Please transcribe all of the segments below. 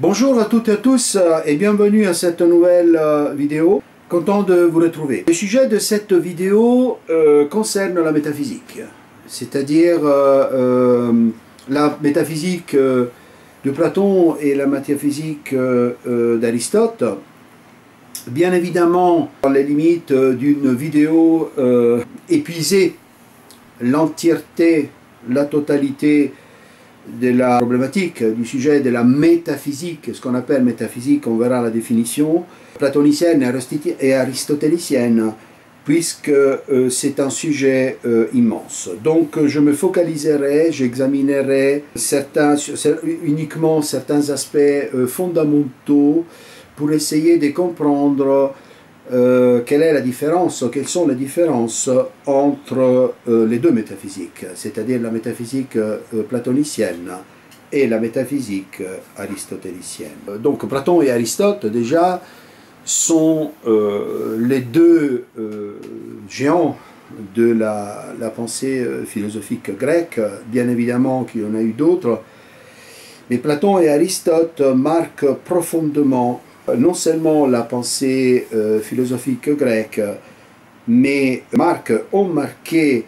Bonjour à toutes et à tous et bienvenue à cette nouvelle vidéo. Content de vous retrouver. Le sujet de cette vidéo concerne la métaphysique, c'est-à-dire la métaphysique de Platon et la métaphysique d'Aristote. Bien évidemment, dans les limites d'une vidéo épuisée, l'entièreté, la totalité de la problématique du sujet de la métaphysique, ce qu'on appelle métaphysique, on verra la définition, platonicienne et aristotélicienne, puisque c'est un sujet immense. Donc je me focaliserai, j'examinerai uniquement certains aspects fondamentaux pour essayer de comprendre quelle est la différence, quelles sont les différences entre les deux métaphysiques, c'est-à-dire la métaphysique platonicienne et la métaphysique aristotélicienne. Donc Platon et Aristote déjà sont les deux géants de la pensée philosophique grecque, bien évidemment qu'il y en a eu d'autres, mais Platon et Aristote marquent profondément non seulement la pensée philosophique grecque, mais ont marqué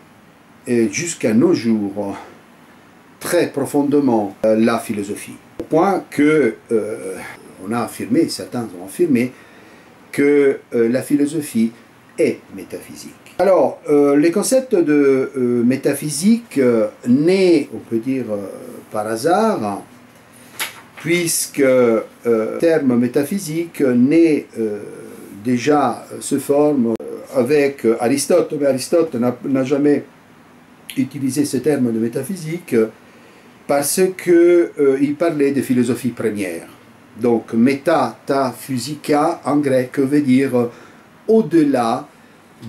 jusqu'à nos jours très profondément la philosophie. Au point que on a affirmé, certains ont affirmé, que la philosophie est métaphysique. Alors, les concepts de métaphysique nés, on peut dire par hasard, puisque le terme métaphysique naît se forme avec Aristote, mais Aristote n'a jamais utilisé ce terme de métaphysique parce qu'il parlait de philosophie première. Donc méta, ta, physica en grec veut dire au-delà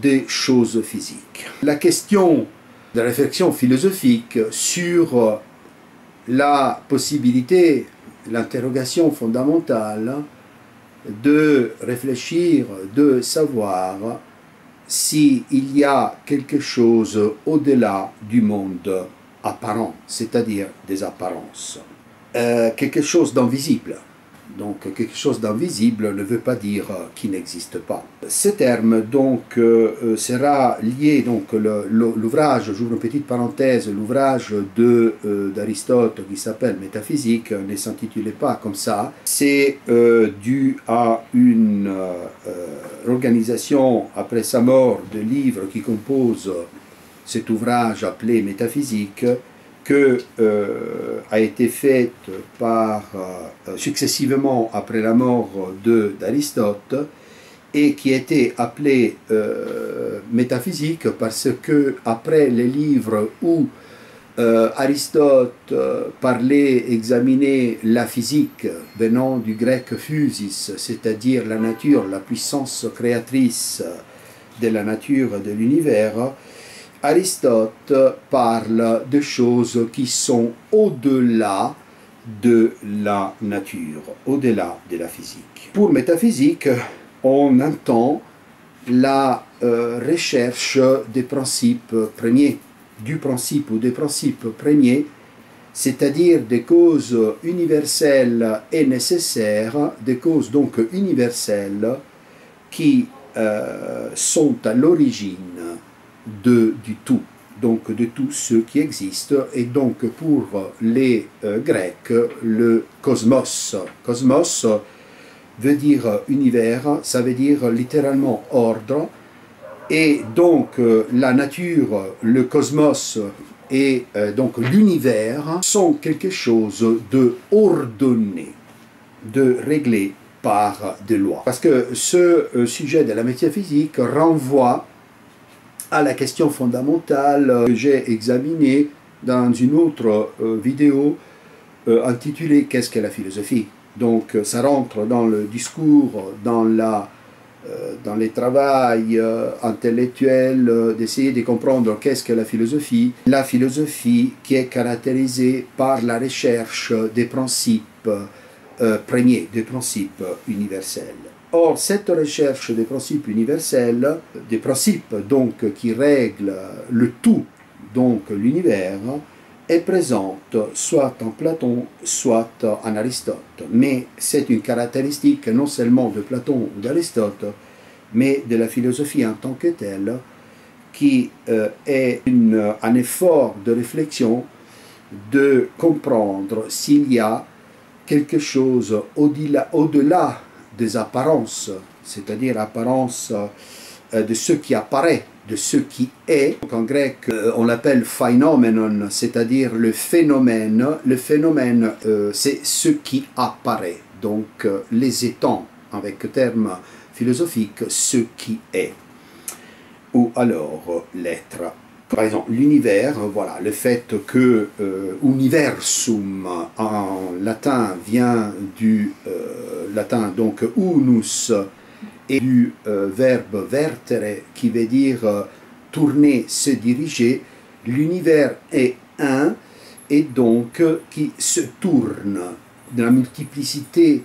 des choses physiques. La question de la réflexion philosophique sur la possibilité, l'interrogation fondamentale de réfléchir, de savoir s'il y a quelque chose au-delà du monde apparent, c'est-à-dire des apparences. Quelque chose d'invisible. Donc quelque chose d'invisible ne veut pas dire qu'il n'existe pas. Ce terme donc sera lié, donc l'ouvrage, j'ouvre une petite parenthèse, l'ouvrage d'Aristote qui s'appelle Métaphysique ne s'intitulait pas comme ça. C'est dû à une organisation après sa mort de livres qui composent cet ouvrage appelé Métaphysique, que a été faite successivement après la mort d'Aristote et qui était appelée métaphysique parce que après les livres où Aristote examinait la physique venant du grec physis, c'est-à-dire la nature, la puissance créatrice de la nature et de l'univers, Aristote parle de choses qui sont au-delà de la nature, au-delà de la physique. Pour métaphysique, on entend la recherche des principes premiers, du principe ou des principes premiers, c'est-à-dire des causes universelles et nécessaires, des causes donc universelles qui sont à l'origine du tout, donc de tout ce qui existe, et donc pour les Grecs, le cosmos. Cosmos veut dire univers, ça veut dire littéralement ordre, et donc la nature, le cosmos et donc l'univers sont quelque chose de ordonné, de réglé par des lois. Parce que ce sujet de la métaphysique renvoie à la question fondamentale que j'ai examinée dans une autre vidéo intitulée « Qu'est-ce que la philosophie ?» Donc ça rentre dans le discours, dans les travaux intellectuels d'essayer de comprendre qu'est-ce que la philosophie qui est caractérisée par la recherche des principes premiers, des principes universels. Or, cette recherche des principes universels, des principes donc qui règlent le tout, donc l'univers, est présente soit en Platon, soit en Aristote. Mais c'est une caractéristique non seulement de Platon ou d'Aristote, mais de la philosophie en tant que telle, qui est un effort de réflexion de comprendre s'il y a quelque chose au-delà des apparences, c'est-à-dire apparence de ce qui apparaît, de ce qui est. Donc en grec, on l'appelle phenomenon, c'est-à-dire le phénomène. Le phénomène, c'est ce qui apparaît. Donc les étangs, avec terme philosophique, ce qui est. Ou alors l'être. Par exemple, l'univers, voilà, le fait que universum en latin vient du latin, donc unus, et du verbe vertere qui veut dire tourner, se diriger. L'univers est un et donc qui se tourne. De la multiplicité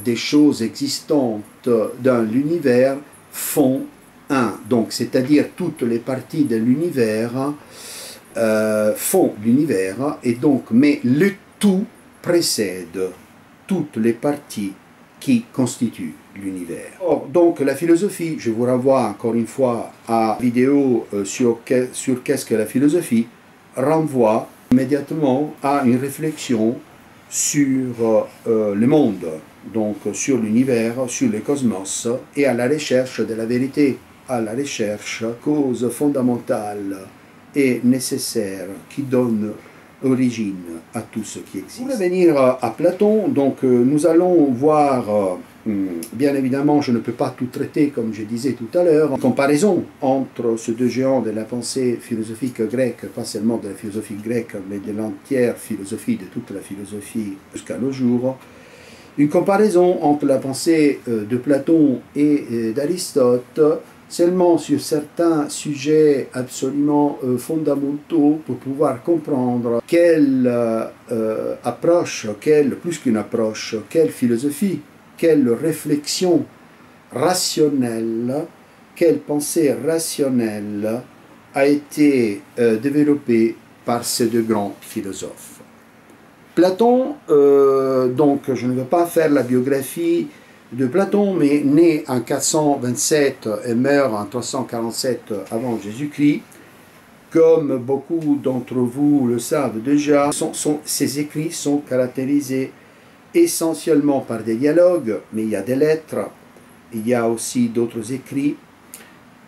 des choses existantes dans l'univers font un. Donc, c'est-à-dire toutes les parties de l'univers font l'univers, et donc, mais le tout précède toutes les parties qui constituent l'univers. Donc la philosophie, je vous renvoie encore une fois à la vidéo sur qu'est-ce que la philosophie, renvoie immédiatement à une réflexion sur le monde, donc sur l'univers, sur le cosmos, et à la recherche de la vérité, à la recherche cause fondamentale et nécessaire qui donne origine à tout ce qui existe. Pour revenir à Platon, donc nous allons voir, bien évidemment je ne peux pas tout traiter comme je disais tout à l'heure, en comparaison entre ces deux géants de la pensée philosophique grecque, pas seulement de la philosophie grecque, mais de l'entière philosophie, de toute la philosophie jusqu'à nos jours, une comparaison entre la pensée de Platon et d'Aristote, seulement sur certains sujets absolument fondamentaux pour pouvoir comprendre quelle approche, plus qu'une approche, quelle philosophie, quelle réflexion rationnelle, quelle pensée rationnelle a été développée par ces deux grands philosophes. Platon, donc je ne veux pas faire la biographie de Platon, mais né en 427 et meurt en 347 avant Jésus-Christ, comme beaucoup d'entre vous le savent déjà, ses écrits sont caractérisés essentiellement par des dialogues, mais il y a des lettres, il y a aussi d'autres écrits,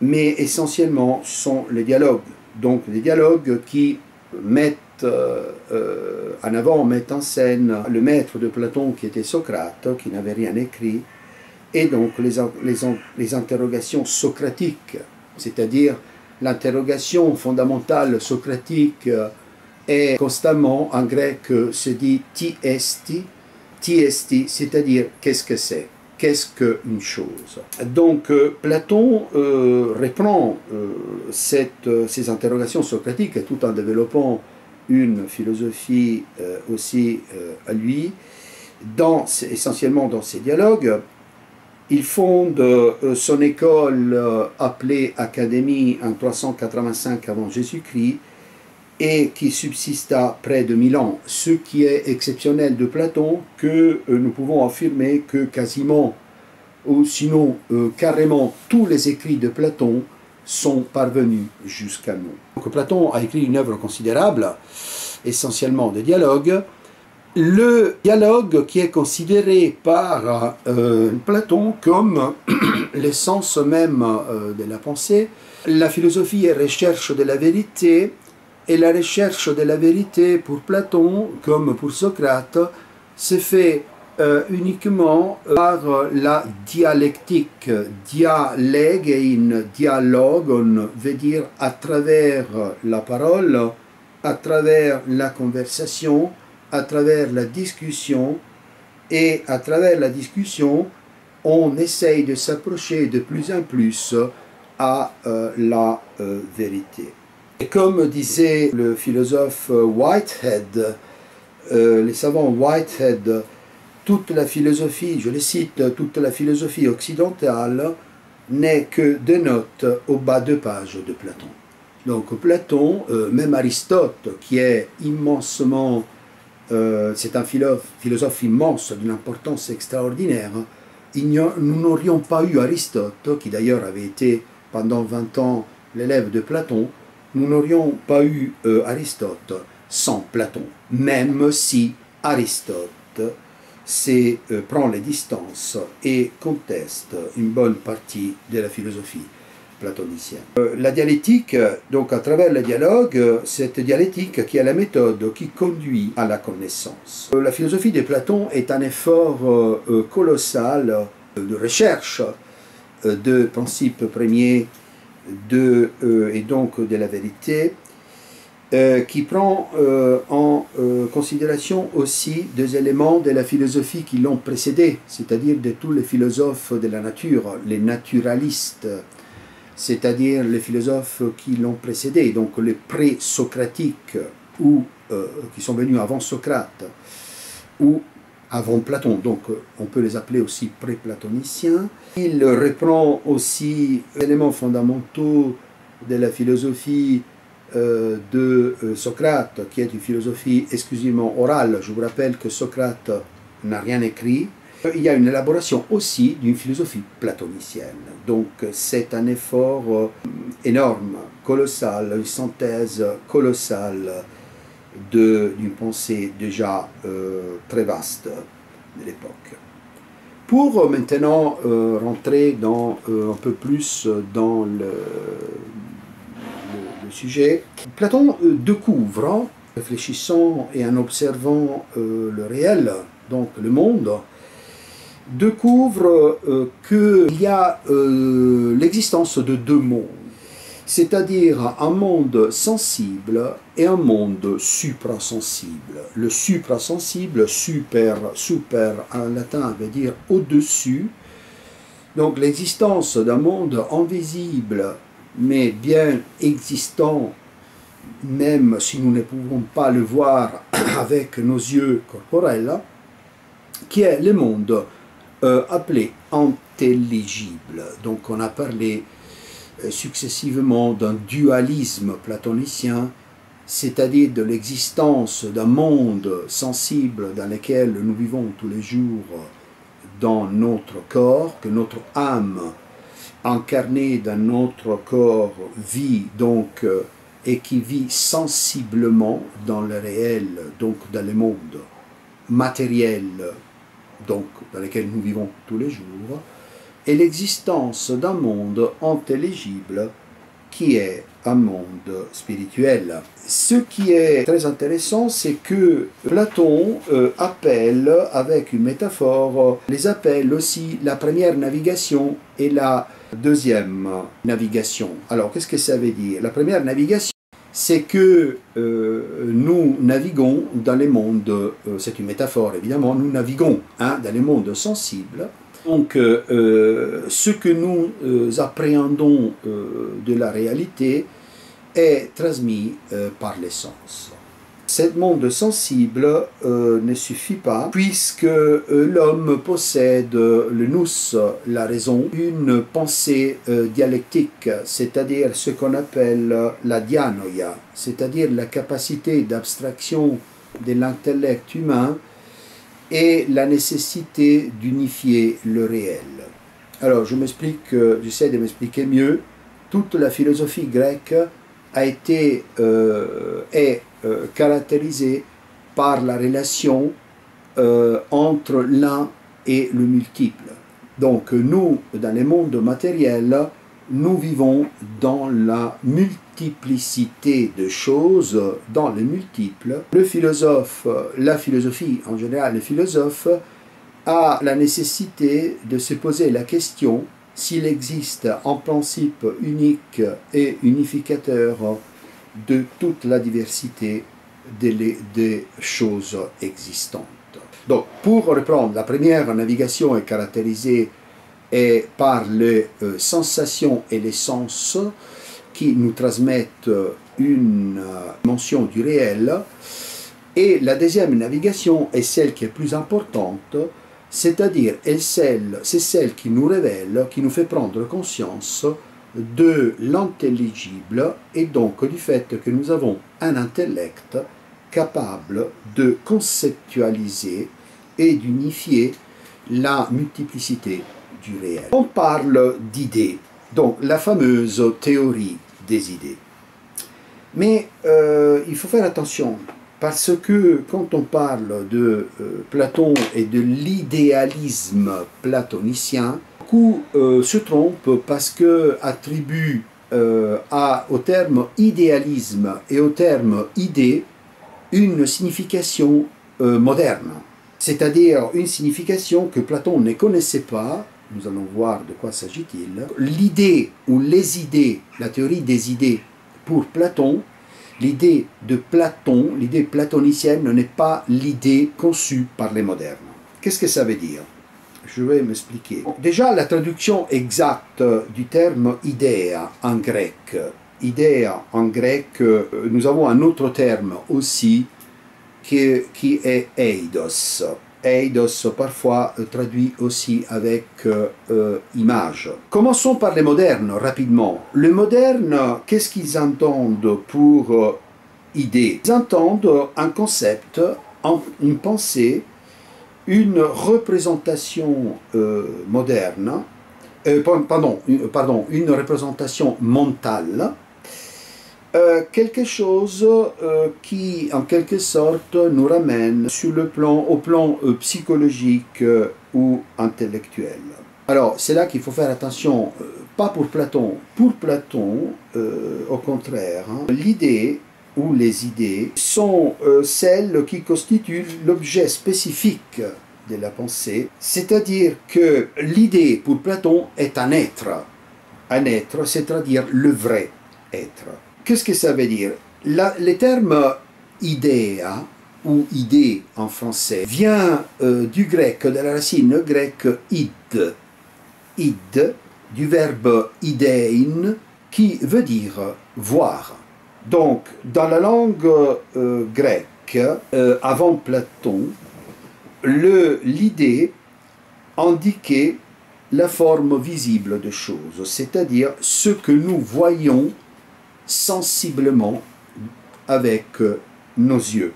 mais essentiellement ce sont les dialogues. Donc des dialogues qui mettent en avant, mettent en scène le maître de Platon qui était Socrate, qui n'avait rien écrit, et donc les interrogations socratiques, c'est-à-dire l'interrogation fondamentale socratique est constamment, en grec, se dit ti esti, c'est-à-dire qu'est-ce que c'est, qu'est-ce qu'une chose. Donc Platon reprend ces interrogations socratiques tout en développant une philosophie aussi à lui, essentiellement dans ses dialogues. Il fonde son école appelée Académie en 385 avant Jésus-Christ et qui subsista près de 1000 ans. Ce qui est exceptionnel de Platon, que nous pouvons affirmer que quasiment, ou sinon carrément, tous les écrits de Platon sont parvenus jusqu'à nous. Donc Platon a écrit une œuvre considérable, essentiellement de dialogues. Le dialogue qui est considéré par Platon comme l'essence même de la pensée. La philosophie est recherche de la vérité, et la recherche de la vérité pour Platon, comme pour Socrate, se fait uniquement par la dialectique. Dialegein, dialogon, veut dire à travers la parole, à travers la conversation, à travers la discussion, et à travers la discussion, on essaye de s'approcher de plus en plus à la vérité. Et comme disait le philosophe Whitehead, les savants Whitehead, toute la philosophie, je le cite, toute la philosophie occidentale n'est que des notes au bas de page de Platon. Donc Platon, même Aristote, qui est immensement, c'est un philosophe immense d'une importance extraordinaire, nous n'aurions pas eu Aristote, qui d'ailleurs avait été pendant 20 ans l'élève de Platon, nous n'aurions pas eu Aristote sans Platon, même si Aristote prend les distances et conteste une bonne partie de la philosophie platonicienne. La dialectique, donc à travers le dialogue, cette dialectique qui est la méthode qui conduit à la connaissance. La philosophie de Platon est un effort colossal de recherche de principes premiers et donc de la vérité, qui prend en considération aussi des éléments de la philosophie qui l'ont précédé, c'est-à-dire de tous les philosophes de la nature, les naturalistes, c'est-à-dire les philosophes qui l'ont précédé, donc les pré-socratiques, ou qui sont venus avant Socrate, ou avant Platon, donc on peut les appeler aussi pré-platoniciens. Il reprend aussi les éléments fondamentaux de la philosophie de Socrate, qui est une philosophie exclusivement orale. Je vous rappelle que Socrate n'a rien écrit. Il y a une élaboration aussi d'une philosophie platonicienne. Donc c'est un effort énorme, colossal, une synthèse colossale d'une pensée déjà très vaste de l'époque. Pour maintenant rentrer un peu plus dans le sujet, Platon découvre, réfléchissant et en observant le réel, donc le monde, découvre qu'il y a l'existence de deux mondes, c'est-à-dire un monde sensible et un monde suprasensible. Le suprasensible, super en latin veut dire au-dessus, donc l'existence d'un monde invisible mais bien existant, même si nous ne pouvons pas le voir avec nos yeux corporels, qui est le monde appelé intelligible. Donc on a parlé successivement d'un dualisme platonicien, c'est-à-dire de l'existence d'un monde sensible dans lequel nous vivons tous les jours dans notre corps, que notre âme incarnée dans notre corps vit donc et qui vit sensiblement dans le réel, donc dans le monde matériel, donc dans lequel nous vivons tous les jours, et l'existence d'un monde intelligible qui est un monde spirituel. Ce qui est très intéressant, c'est que Platon appelle, avec une métaphore, les appelle aussi la première navigation et la deuxième navigation. Alors, qu'est-ce que ça veut dire? La première navigation, c'est que nous naviguons dans les mondes, c'est une métaphore évidemment, nous naviguons dans les mondes sensibles. Donc, ce que nous appréhendons de la réalité est transmis par les sens. Ce monde sensible ne suffit pas, puisque l'homme possède le nous, la raison, une pensée dialectique, c'est-à-dire ce qu'on appelle la dianoia, c'est-à-dire la capacité d'abstraction de l'intellect humain et la nécessité d'unifier le réel. Alors, j'essaie de m'expliquer mieux. Toute la philosophie grecque a été caractérisée par la relation entre l'un et le multiple. Donc, nous, dans le monde matériel, nous vivons dans la multiplicité de choses, dans le multiple. Le philosophe, la philosophie en général, le philosophe a la nécessité de se poser la question s'il existe un principe unique et unificateur de toute la diversité des choses existantes. Donc, pour reprendre, la première navigation est caractérisée par les sensations et les sens qui nous transmettent une dimension du réel. Et la deuxième navigation est celle qui est plus importante, c'est-à-dire c'est celle qui nous révèle, qui nous fait prendre conscience de l'intelligible et donc du fait que nous avons un intellect capable de conceptualiser et d'unifier la multiplicité du réel. On parle d'idées, donc la fameuse théorie des idées. Mais il faut faire attention, parce que quand on parle de Platon et de l'idéalisme platonicien, beaucoup se trompent parce que attribuent au terme idéalisme et au terme idée une signification moderne, c'est-à-dire une signification que Platon ne connaissait pas. Nous allons voir de quoi s'agit-il. L'idée ou les idées, la théorie des idées pour Platon, l'idée de Platon, l'idée platonicienne n'est pas l'idée conçue par les modernes. Qu'est-ce que ça veut dire? Je vais m'expliquer. Déjà, la traduction exacte du terme idea en grec. Idea en grec, nous avons un autre terme aussi qui est eidos. Eidos, parfois traduit aussi avec image. Commençons par les modernes, rapidement. Les modernes, qu'est-ce qu'ils entendent pour idée? Ils entendent un concept, une pensée, une représentation moderne, une représentation mentale, quelque chose qui, en quelque sorte, nous ramène au plan psychologique ou intellectuel. Alors, c'est là qu'il faut faire attention, pas pour Platon. Pour Platon, au contraire, l'idée ou les idées sont celles qui constituent l'objet spécifique de la pensée, c'est-à-dire que l'idée, pour Platon, est un être. Un être, c'est-à-dire le vrai être. Qu'est-ce que ça veut dire? Le terme idea, ou idée en français, vient du grec, de la racine grecque id. Id, du verbe idein, qui veut dire voir. Donc, dans la langue grecque, avant Platon, l'idée indiquait la forme visible de choses, c'est-à-dire ce que nous voyons sensiblement avec nos yeux,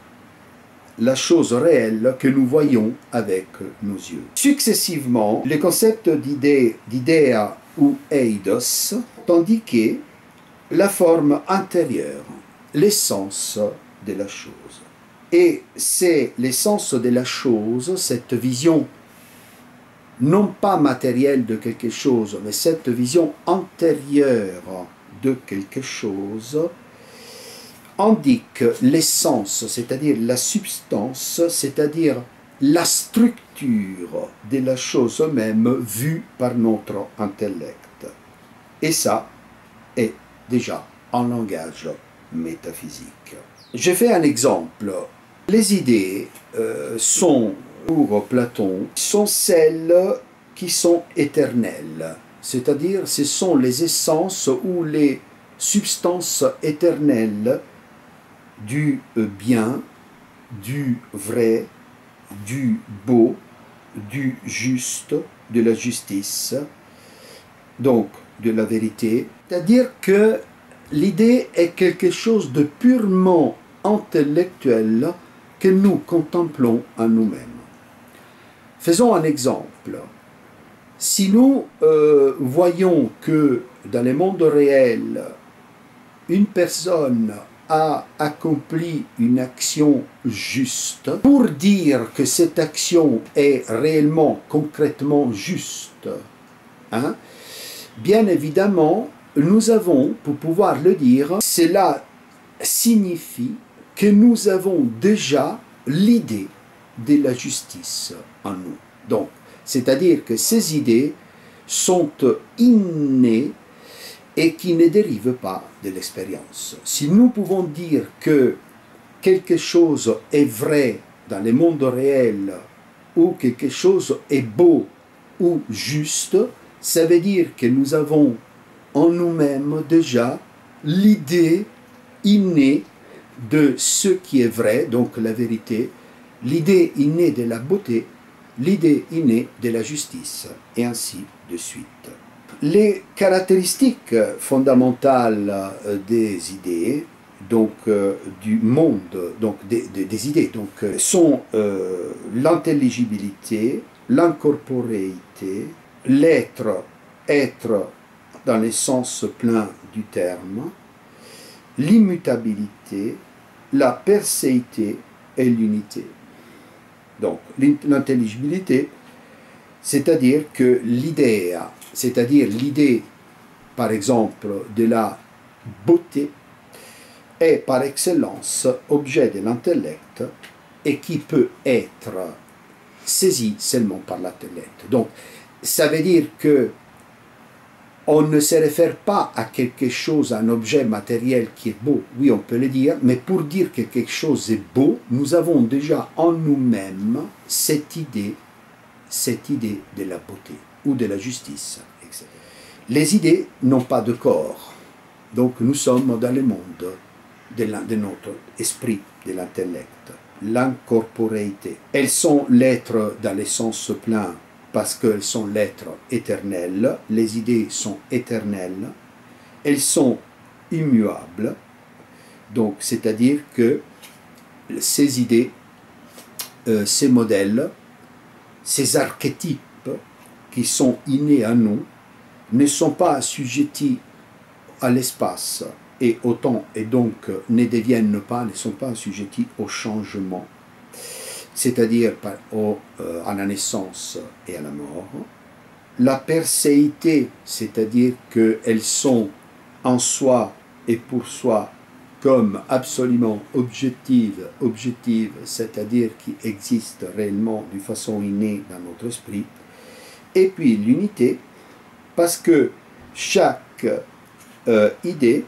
la chose réelle que nous voyons avec nos yeux. Successivement, le concept d'idea ou eidos indiquait la forme intérieure, l'essence de la chose. Et c'est l'essence de la chose, cette vision non pas matérielle de quelque chose, mais cette vision antérieure de quelque chose, indique l'essence, c'est-à-dire la substance, c'est-à-dire la structure de la chose même vue par notre intellect. Et ça est déjà en langage métaphysique. Je fais un exemple. Les idées sont, pour Platon, sont celles qui sont éternelles, c'est-à-dire ce sont les essences ou les substances éternelles du bien, du vrai, du beau, du juste, de la justice, donc de la vérité. C'est-à-dire que l'idée est quelque chose de purement intellectuel que nous contemplons en nous-mêmes. Faisons un exemple. Si nous voyons que dans le monde réel, une personne a accompli une action juste, pour dire que cette action est réellement, concrètement juste, bien évidemment, nous avons, pour pouvoir le dire, cela signifie que nous avons déjà l'idée de la justice en nous. Donc, c'est-à-dire que ces idées sont innées et qui ne dérivent pas de l'expérience. Si nous pouvons dire que quelque chose est vrai dans le monde réel ou quelque chose est beau ou juste, ça veut dire que nous avons en nous-mêmes déjà l'idée innée de ce qui est vrai, donc la vérité, l'idée innée de la beauté, l'idée innée de la justice, et ainsi de suite. Les caractéristiques fondamentales des idées, donc du monde, donc des idées, donc, sont l'intelligibilité, l'incorporéité, l'être, être dans le sens plein du terme, l'immutabilité, la perséité et l'unité. Donc l'intelligibilité, c'est-à-dire que l'idée, c'est-à-dire l'idée, par exemple, de la beauté, est par excellence objet de l'intellect et qui peut être saisi seulement par l'intellect. Donc, ça veut dire que on ne se réfère pas à quelque chose, à un objet matériel qui est beau, oui on peut le dire, mais pour dire que quelque chose est beau, nous avons déjà en nous-mêmes cette idée de la beauté ou de la justice, etc. Les idées n'ont pas de corps, donc nous sommes dans le monde de notre esprit, de l'intellect, l'incorporéité. Elles sont l'être dans le sens plein parce qu'elles sont l'être éternel, les idées sont éternelles, elles sont immuables, donc c'est-à-dire que ces idées, ces modèles, ces archétypes qui sont innés à nous ne sont pas assujettis à l'espace et au temps, et donc ne deviennent pas, ne sont pas assujettis au changement, c'est-à-dire à la naissance et à la mort. La perséité, c'est-à-dire qu'elles sont en soi et pour soi comme absolument objectives, c'est-à-dire qui existent réellement d'une façon innée dans notre esprit. Et puis l'unité, parce que chaque idée,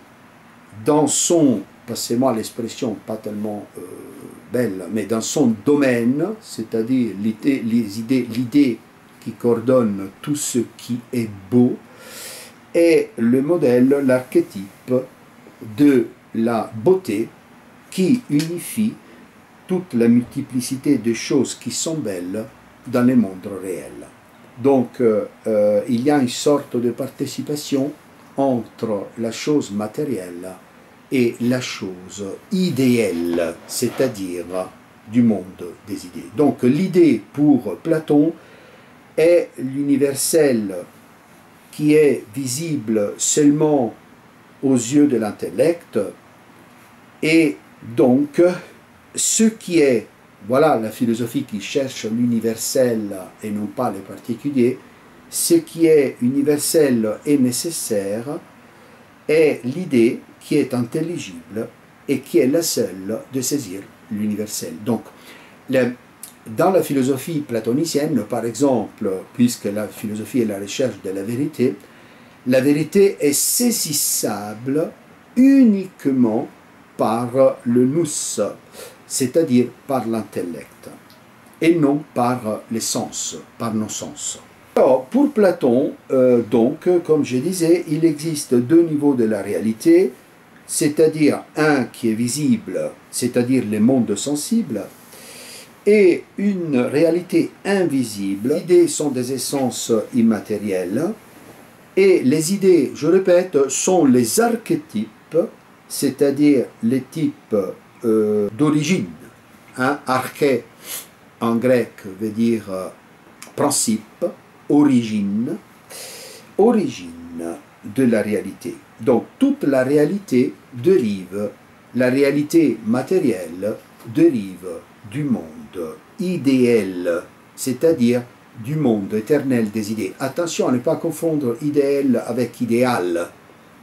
dans son, passez-moi l'expression pas tellement belle, mais dans son domaine, c'est-à-dire l'idée qui coordonne tout ce qui est beau, est le modèle, l'archétype de la beauté qui unifie toute la multiplicité de choses qui sont belles dans le monde réel. Donc il y a une sorte de participation entre la chose matérielle et la chose idéale, c'est-à-dire du monde des idées. Donc l'idée pour Platon est l'universel qui est visible seulement aux yeux de l'intellect, et donc ce qui est, voilà la philosophie qui cherche l'universel et non pas le particulier, ce qui est universel et nécessaire est l'idée qui est intelligible et qui est la seule de saisir l'universel. Donc, dans la philosophie platonicienne, par exemple, puisque la philosophie est la recherche de la vérité est saisissable uniquement par le nous, c'est-à-dire par l'intellect, et non par les sens, par nos sens. Alors, pour Platon, donc, comme je disais, il existe deux niveaux de la réalité, c'est-à-dire un qui est visible, c'est-à-dire les mondes sensibles, et une réalité invisible. Les idées sont des essences immatérielles, et les idées, je répète, sont les archétypes, c'est-à-dire les types d'origine. Arché, en grec, veut dire principe, origine de la réalité. Donc toute la réalité dérive, la réalité matérielle dérive du monde idéal, c'est-à-dire du monde éternel des idées. Attention à ne pas confondre idéal avec idéal.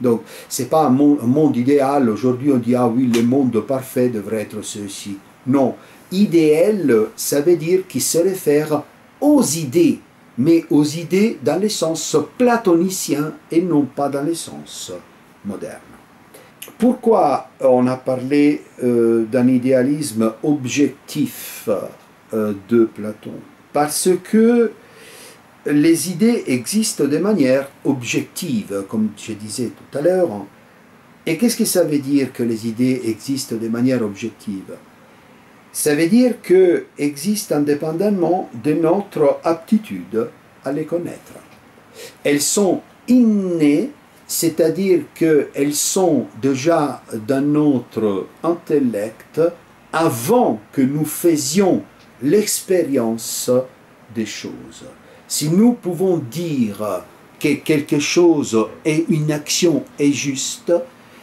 Donc, ce n'est pas un monde idéal. Aujourd'hui, on dit, ah oui, le monde parfait devrait être ceci. Non, idéal, ça veut dire qu'il se réfère aux idées, mais aux idées dans le sens platonicien et non pas dans le sens moderne. Pourquoi on a parlé d'un idéalisme objectif de Platon? Parce que les idées existent de manière objective, comme je disais tout à l'heure. Et qu'est-ce que ça veut dire que les idées existent de manière objective? Ça veut dire qu'elles existent indépendamment de notre aptitude à les connaître. Elles sont innées, c'est-à-dire qu'elles sont déjà dans notre intellect avant que nous faisions l'expérience des choses. Si nous pouvons dire que quelque chose est une action est juste,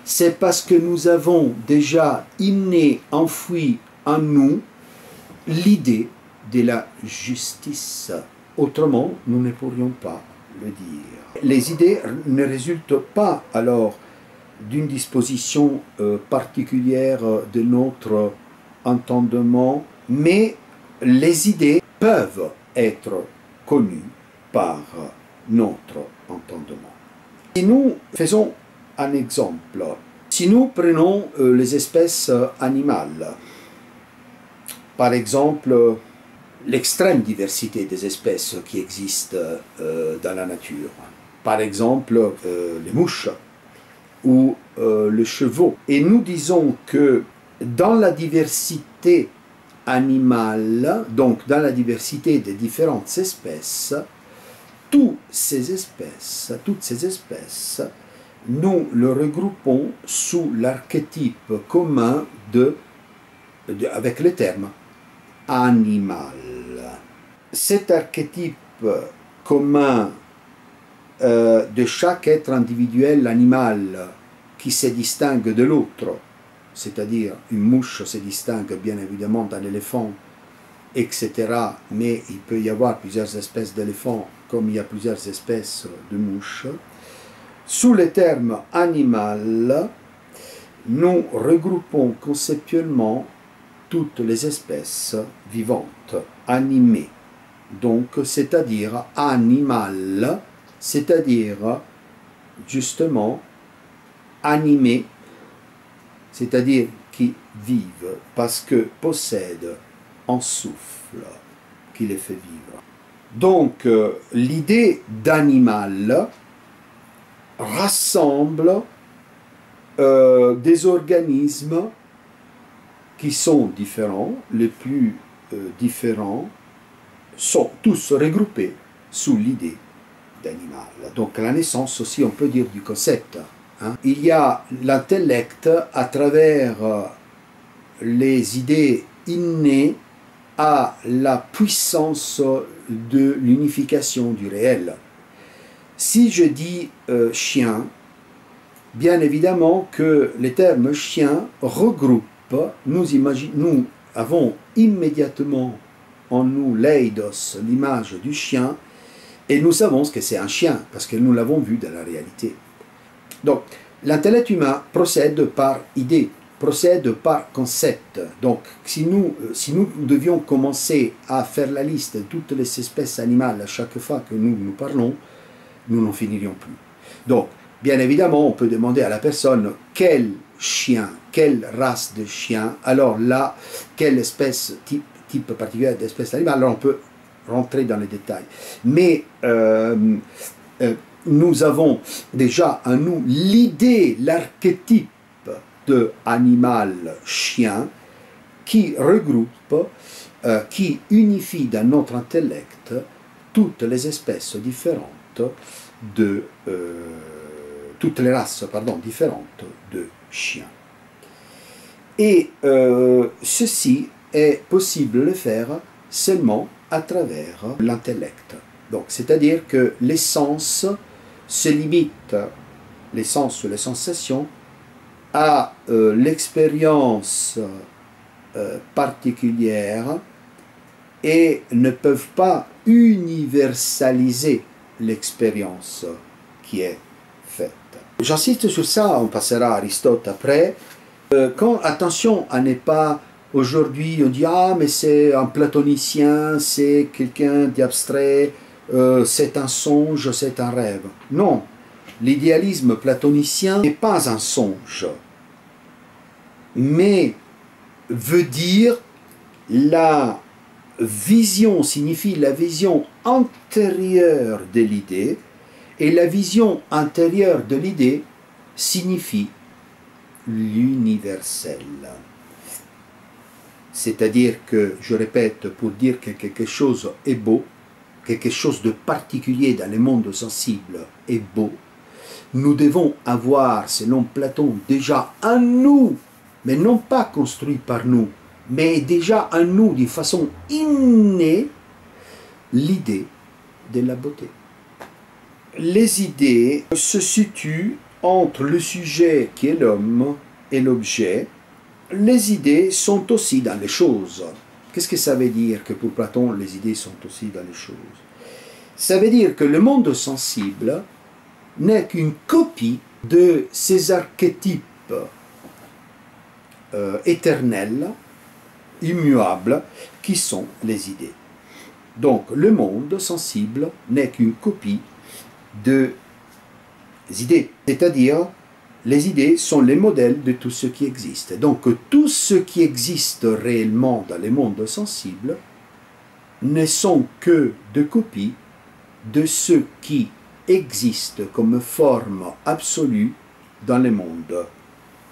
c'est parce que nous avons déjà inné, enfoui en nous l'idée de la justice. Autrement, nous ne pourrions pas le dire. Les idées ne résultent pas alors d'une disposition particulière de notre entendement, mais les idées peuvent être connues par notre entendement. Si nous faisons un exemple, si nous prenons les espèces animales, par exemple l'extrême diversité des espèces qui existent dans la nature, par exemple les mouches ou les chevaux, et nous disons que dans la diversité animale, donc dans la diversité des différentes espèces, toutes ces espèces, nous le regroupons sous l'archétype commun avec le terme animal. Cet archétype commun de chaque être individuel animal qui se distingue de l'autre, c'est-à-dire une mouche se distingue bien évidemment d'un éléphant, etc. Mais il peut y avoir plusieurs espèces d'éléphants comme il y a plusieurs espèces de mouches. Sous le terme animal, nous regroupons conceptuellement toutes les espèces vivantes, animées. Donc, c'est-à-dire animal, c'est-à-dire justement animé, c'est-à-dire qui vivent parce que possèdent un souffle qui les fait vivre. Donc, l'idée d'animal rassemble des organismes qui sont différents, les plus différents, sont tous regroupés sous l'idée d'animal. Donc la naissance aussi, on peut dire du concept. Hein. Il y a l'intellect à travers les idées innées à la puissance de l'unification du réel. Si je dis chien, bien évidemment que le terme chien regroupe, nous avons immédiatement en nous l'eidos, l'image du chien, et nous savons ce que c'est un chien, parce que nous l'avons vu dans la réalité. Donc, l'intellect humain procède par idée, procède par concept. Donc, si nous devions commencer à faire la liste de toutes les espèces animales à chaque fois que nous parlons, nous n'en finirions plus. Donc, bien évidemment, on peut demander à la personne quel chien, quelle race de chien, alors là, quelle espèce, type particulier d'espèce animale, alors on peut rentrer dans les détails. Mais nous avons déjà en nous l'idée, l'archétype de animal chien qui regroupe, qui unifie dans notre intellect toutes les espèces différentes toutes les races différentes de chiens. Et ceci est possible de le faire seulement à travers l'intellect. Donc, c'est-à-dire que les sens se limitent, les sens ou les sensations, à l'expérience particulière et ne peuvent pas universaliser l'expérience qui est faite. J'insiste sur ça, on passera à Aristote après. Attention à ne pas, aujourd'hui on dit « Ah, mais c'est un platonicien, c'est quelqu'un d'abstrait, c'est un songe, c'est un rêve. » Non, l'idéalisme platonicien n'est pas un songe, mais veut dire la vision, signifie la vision antérieure de l'idée, et la vision intérieure de l'idée signifie l'universel. C'est-à-dire que, je répète, pour dire que quelque chose est beau, quelque chose de particulier dans le monde sensible est beau, nous devons avoir, selon Platon, déjà en nous, mais non pas construit par nous, mais déjà en nous, d'une façon innée, l'idée de la beauté. Les idées se situent entre le sujet qui est l'homme et l'objet. Les idées sont aussi dans les choses. Qu'est-ce que ça veut dire que pour Platon, les idées sont aussi dans les choses? Ça veut dire que le monde sensible n'est qu'une copie de ces archétypes éternels, immuables, qui sont les idées. Donc le monde sensible n'est qu'une copie des idées, c'est-à-dire les idées sont les modèles de tout ce qui existe. Donc tout ce qui existe réellement dans le monde sensible ne sont que des copies de ce qui existe comme forme absolue dans le monde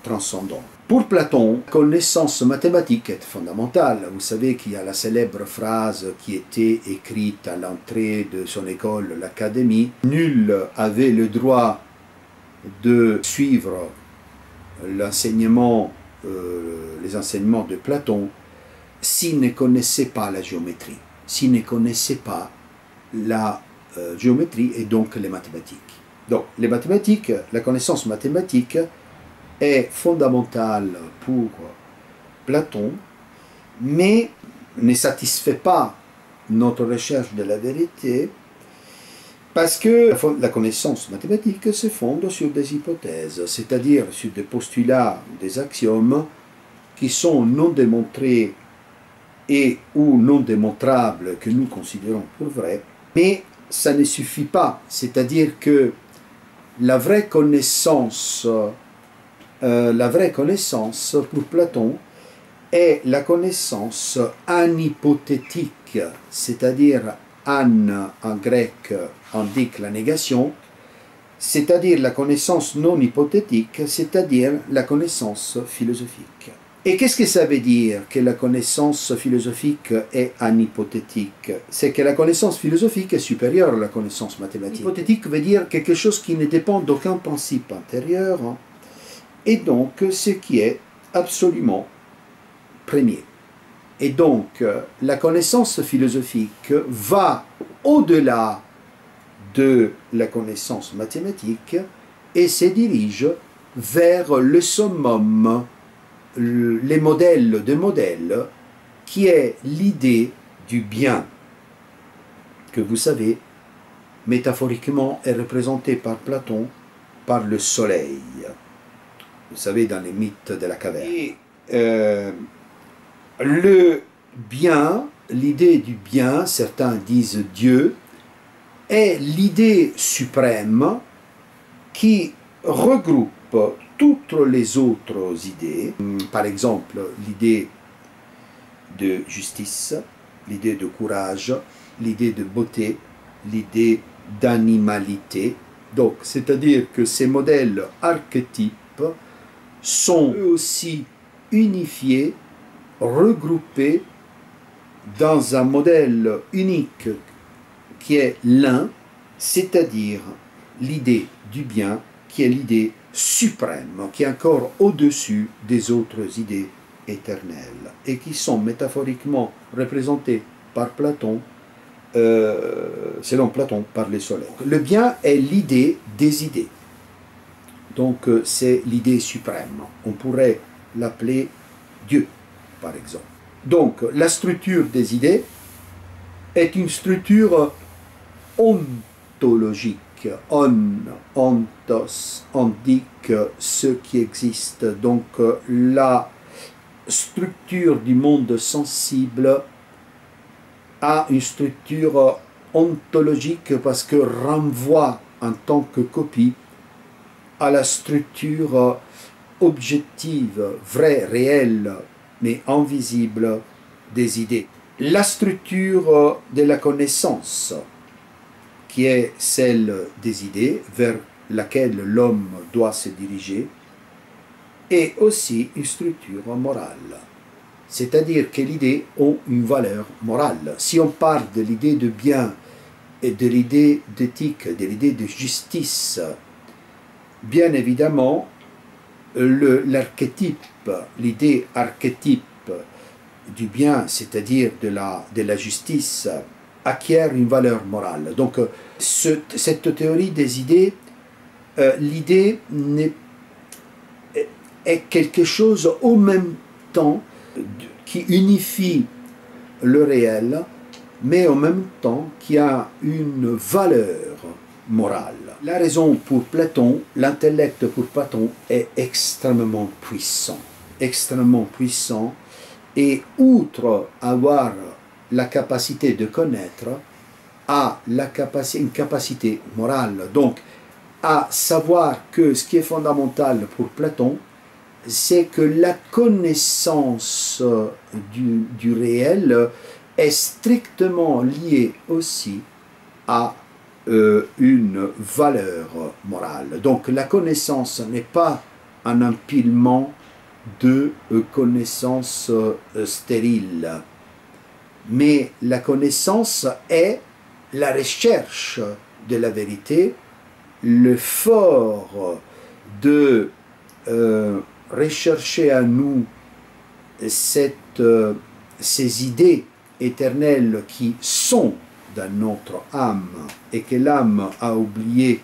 transcendant. Pour Platon, la connaissance mathématique est fondamentale. Vous savez qu'il y a la célèbre phrase qui était écrite à l'entrée de son école, l'Académie. Nul avait le droit de suivre l'enseignement, les enseignements de Platon s'il ne connaissait pas la géométrie, s'il ne connaissait pas la géométrie et donc les mathématiques. Donc les mathématiques, la connaissance mathématique est fondamentale pour Platon, mais ne satisfait pas notre recherche de la vérité parce que la connaissance mathématique se fonde sur des hypothèses, c'est-à-dire sur des postulats, des axiomes qui sont non démontrés et ou non démontrables que nous considérons pour vrais, mais ça ne suffit pas, c'est-à-dire que la vraie connaissance pour Platon est la connaissance anhypothétique, c'est-à-dire an en grec indique la négation, c'est-à-dire la connaissance non hypothétique, c'est-à-dire la connaissance philosophique. Et qu'est-ce que ça veut dire que la connaissance philosophique est anhypothétique? C'est que la connaissance philosophique est supérieure à la connaissance mathématique. Hypothétique veut dire quelque chose qui ne dépend d'aucun principe antérieur, et donc ce qui est absolument premier. Et donc la connaissance philosophique va au-delà de la connaissance mathématique et se dirige vers le summum, les modèles de modèles, qui est l'idée du bien, que vous savez, métaphoriquement est représentée par Platon par le soleil. Vous savez, dans les mythes de la caverne. Et, le bien, l'idée du bien, certains disent Dieu, est l'idée suprême qui regroupe toutes les autres idées, par exemple l'idée de justice, l'idée de courage, l'idée de beauté, l'idée d'animalité. Donc, c'est-à-dire que ces modèles archétypes sont eux aussi unifiés, regroupés dans un modèle unique qui est l'un, c'est-à-dire l'idée du bien, qui est l'idée suprême, qui est encore au-dessus des autres idées éternelles, et qui sont métaphoriquement représentées par Platon, selon Platon, par le soleil. Le bien est l'idée des idées. Donc c'est l'idée suprême. On pourrait l'appeler Dieu, par exemple. Donc la structure des idées est une structure ontologique. Ontos indique ce qui existe. Donc la structure du monde sensible a une structure ontologique parce que renvoie en tant que copie à la structure objective, vraie, réelle, mais invisible des idées. La structure de la connaissance, qui est celle des idées vers laquelle l'homme doit se diriger, est aussi une structure morale. C'est-à-dire que l'idée a une valeur morale. Si on parle de l'idée de bien et de l'idée d'éthique, de l'idée de justice. Bien évidemment, l'archétype, l'idée archétype du bien, c'est-à-dire de la justice, acquiert une valeur morale. Donc, cette théorie des idées, l'idée est quelque chose au même temps qui unifie le réel, mais en même temps qui a une valeur morale. La raison pour Platon, l'intellect pour Platon est extrêmement puissant, et outre avoir la capacité de connaître, a une capacité morale. Donc, à savoir que ce qui est fondamental pour Platon, c'est que la connaissance du réel est strictement liée aussi à une valeur morale. Donc la connaissance n'est pas un empilement de connaissances stériles, mais la connaissance est la recherche de la vérité, l'effort de rechercher à nous ces idées éternelles qui sont dans notre âme et que l'âme a oublié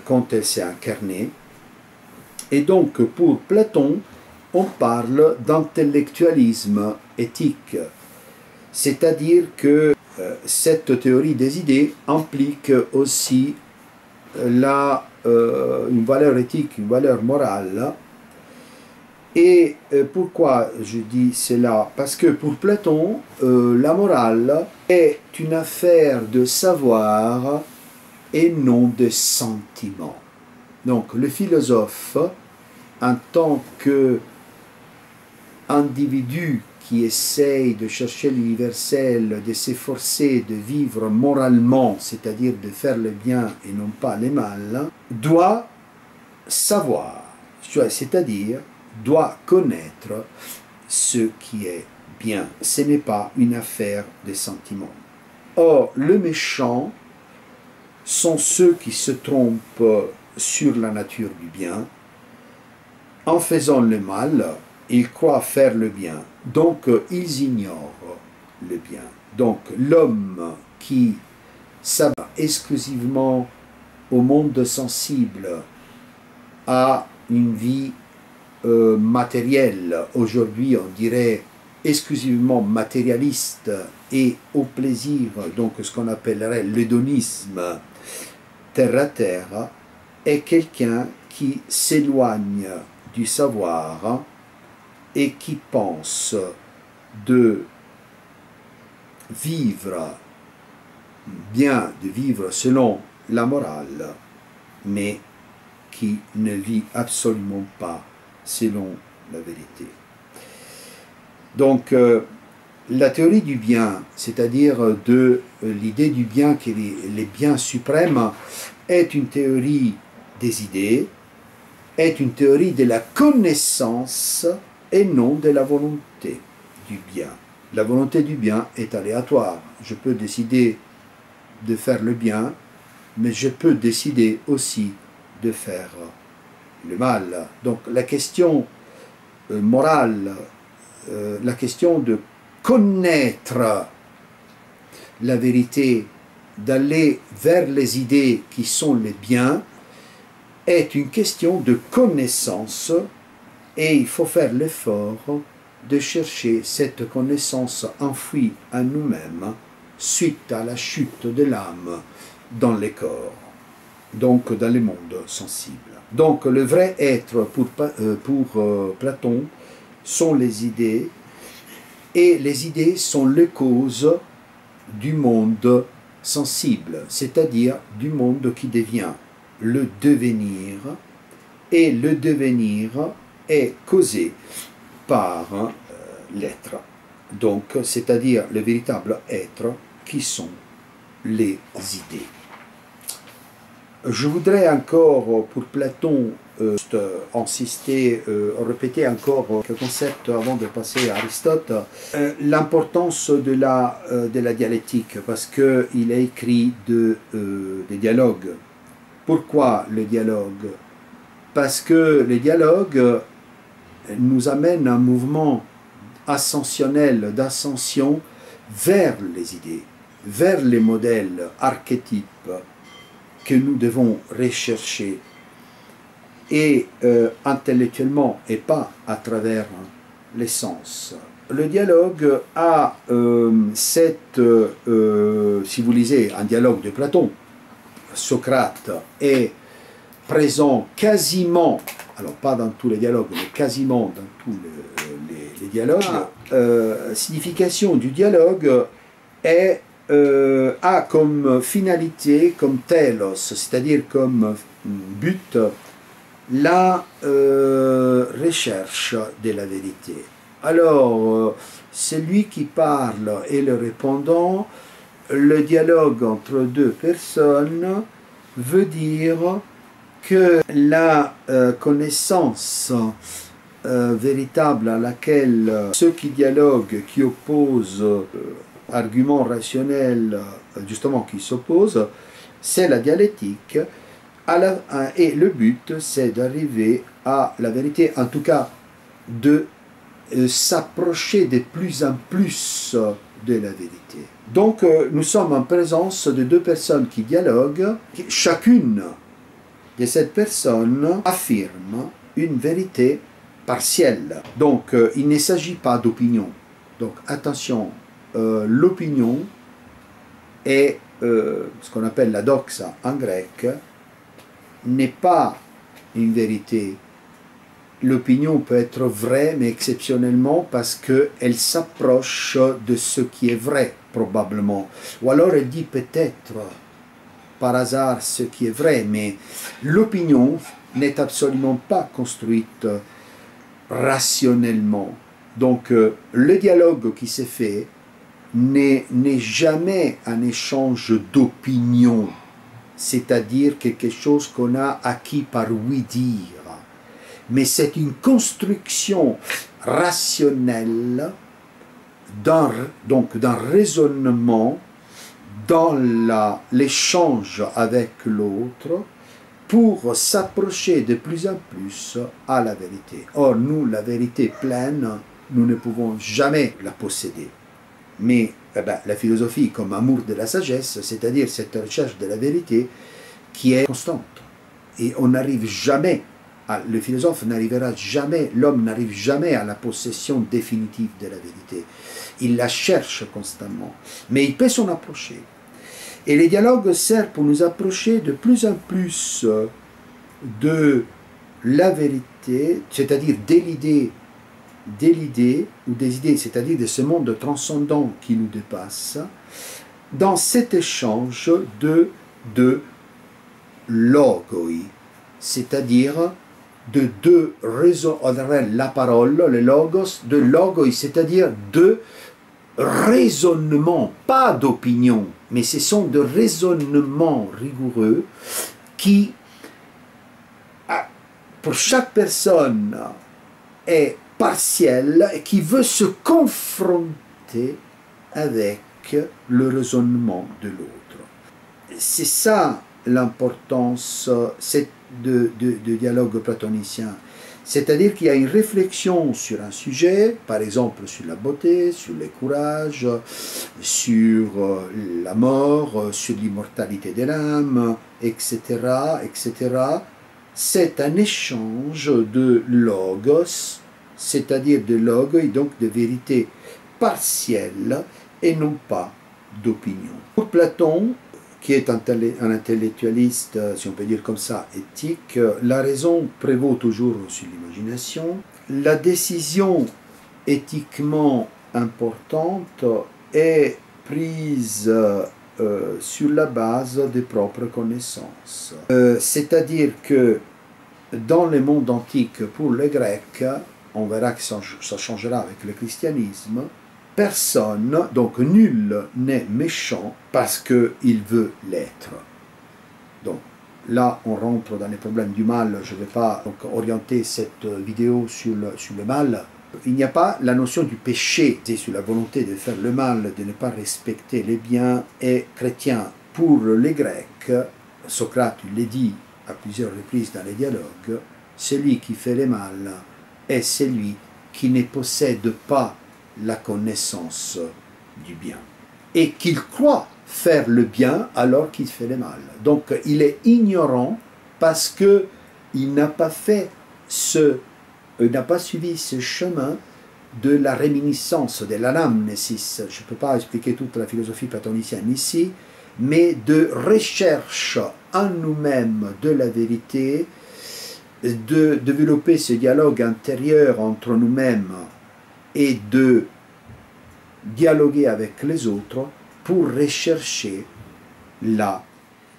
quand elle s'est incarnée. Et donc pour Platon, on parle d'intellectualisme éthique, c'est-à-dire que cette théorie des idées implique aussi une valeur éthique, une valeur morale. Et pourquoi je dis cela? Parce que pour Platon, la morale est une affaire de savoir et non de sentiment. Donc le philosophe, en tant qu'individu qui essaye de chercher l'universel, de s'efforcer de vivre moralement, c'est-à-dire de faire le bien et non pas le mal, doit savoir, c'est-à-dire doit connaître ce qui est bien. Ce n'est pas une affaire de sentiments. Or, le méchant sont ceux qui se trompent sur la nature du bien. En faisant le mal, ils croient faire le bien. Donc, ils ignorent le bien. Donc, l'homme qui s'abat exclusivement au monde sensible a une vie matérielle. Aujourd'hui, on dirait exclusivement matérialiste et au plaisir, donc ce qu'on appellerait l'hédonisme terre à terre, est quelqu'un qui s'éloigne du savoir et qui pense de vivre bien, de vivre selon la morale, mais qui ne vit absolument pas selon la vérité. Donc, la théorie du bien, c'est-à-dire de l'idée du bien qui est les biens suprêmes, est une théorie des idées, est une théorie de la connaissance et non de la volonté du bien. La volonté du bien est aléatoire. Je peux décider de faire le bien, mais je peux décider aussi de faire le mal. Donc la question morale, la question de connaître la vérité, d'aller vers les idées qui sont les biens, est une question de connaissance et il faut faire l'effort de chercher cette connaissance enfouie à nous-mêmes suite à la chute de l'âme dans les corps, donc dans le monde sensible. Donc le vrai être pour Platon sont les idées, et les idées sont les causes du monde sensible, c'est-à-dire du monde qui devient le devenir, et le devenir est causé par l'être, donc c'est-à-dire le véritable être qui sont les idées. Je voudrais encore, pour Platon, insister, répéter encore quelques concepts avant de passer à Aristote. L'importance de la dialectique, parce qu'il a écrit des dialogues. Pourquoi le dialogue? Parce que le dialogue nous amène un mouvement ascensionnel, d'ascension vers les idées, vers les modèles archétypes que nous devons rechercher, et intellectuellement et pas à travers les sens. Le dialogue a si vous lisez un dialogue de Platon, Socrate est présent quasiment, alors pas dans tous les dialogues, mais quasiment dans tous les dialogues. Signification du dialogue a comme finalité, comme telos, c'est-à-dire comme but, la recherche de la vérité. Alors, celui qui parle et le répondant, le dialogue entre deux personnes veut dire que la connaissance véritable à laquelle ceux qui dialoguent, qui opposent arguments rationnels, justement qui s'opposent, c'est la dialectique. Et le but, c'est d'arriver à la vérité, en tout cas de s'approcher de plus en plus de la vérité. Donc nous sommes en présence de deux personnes qui dialoguent. Chacune de ces personnes affirme une vérité partielle. Donc il ne s'agit pas d'opinion. Donc attention, l'opinion est ce qu'on appelle la doxa en grec, n'est pas une vérité. L'opinion peut être vraie, mais exceptionnellement parce qu'elle s'approche de ce qui est vrai, probablement. Ou alors elle dit peut-être par hasard ce qui est vrai, mais l'opinion n'est absolument pas construite rationnellement. Donc le dialogue qui s'est fait n'est jamais un échange d'opinion, c'est-à-dire quelque chose qu'on a acquis par oui-dire, mais c'est une construction rationnelle d'un raisonnement dans l'échange avec l'autre pour s'approcher de plus en plus à la vérité. Or, nous, la vérité pleine, nous ne pouvons jamais la posséder. Mais la philosophie comme amour de la sagesse, c'est-à-dire cette recherche de la vérité qui est constante. Et on n'arrive jamais, le philosophe n'arrivera jamais, l'homme n'arrive jamais à la possession définitive de la vérité. Il la cherche constamment, mais il peut s'en approcher. Et les dialogues servent pour nous approcher de plus en plus de la vérité, c'est-à-dire de l'idée ou des idées, c'est-à-dire de ce monde transcendant qui nous dépasse, dans cet échange de logoi, c'est-à-dire de deux raisons, la parole, le logos, de logoi, c'est-à-dire de raisonnement, pas d'opinion, mais ce sont de raisonnements rigoureux qui, pour chaque personne, est partiel et qui veut se confronter avec le raisonnement de l'autre. C'est ça l'importance du dialogue platonicien. C'est-à-dire qu'il y a une réflexion sur un sujet, par exemple sur la beauté, sur le courage, sur la mort, sur l'immortalité de l'âme, etc., etc. C'est un échange de logos, c'est-à-dire de logos, donc de vérité partielle et non pas d'opinion. Pour Platon, qui est un intellectualiste, si on peut dire comme ça, éthique, la raison prévaut toujours sur l'imagination. La décision éthiquement importante est prise sur la base des propres connaissances. C'est-à-dire que dans le monde antique, pour les Grecs, on verra que ça changera avec le christianisme, personne, donc nul n'est méchant parce qu'il veut l'être. Donc là on rentre dans les problèmes du mal, je ne vais pas donc orienter cette vidéo sur le mal. Il n'y a pas la notion du péché, c'est sur la volonté de faire le mal, de ne pas respecter les biens et chrétiens. Pour les Grecs, Socrate l'a dit à plusieurs reprises dans les dialogues, celui qui fait le mal est celui qui ne possède pas la connaissance du bien et qu'il croit faire le bien alors qu'il fait le mal. Donc il est ignorant parce qu'il n'a pas fait il n'a pas suivi ce chemin de la réminiscence, de l'anamnésis. Je ne peux pas expliquer toute la philosophie platonicienne ici, mais de recherche en nous-mêmes de la vérité, de développer ce dialogue intérieur entre nous-mêmes et de dialoguer avec les autres pour rechercher la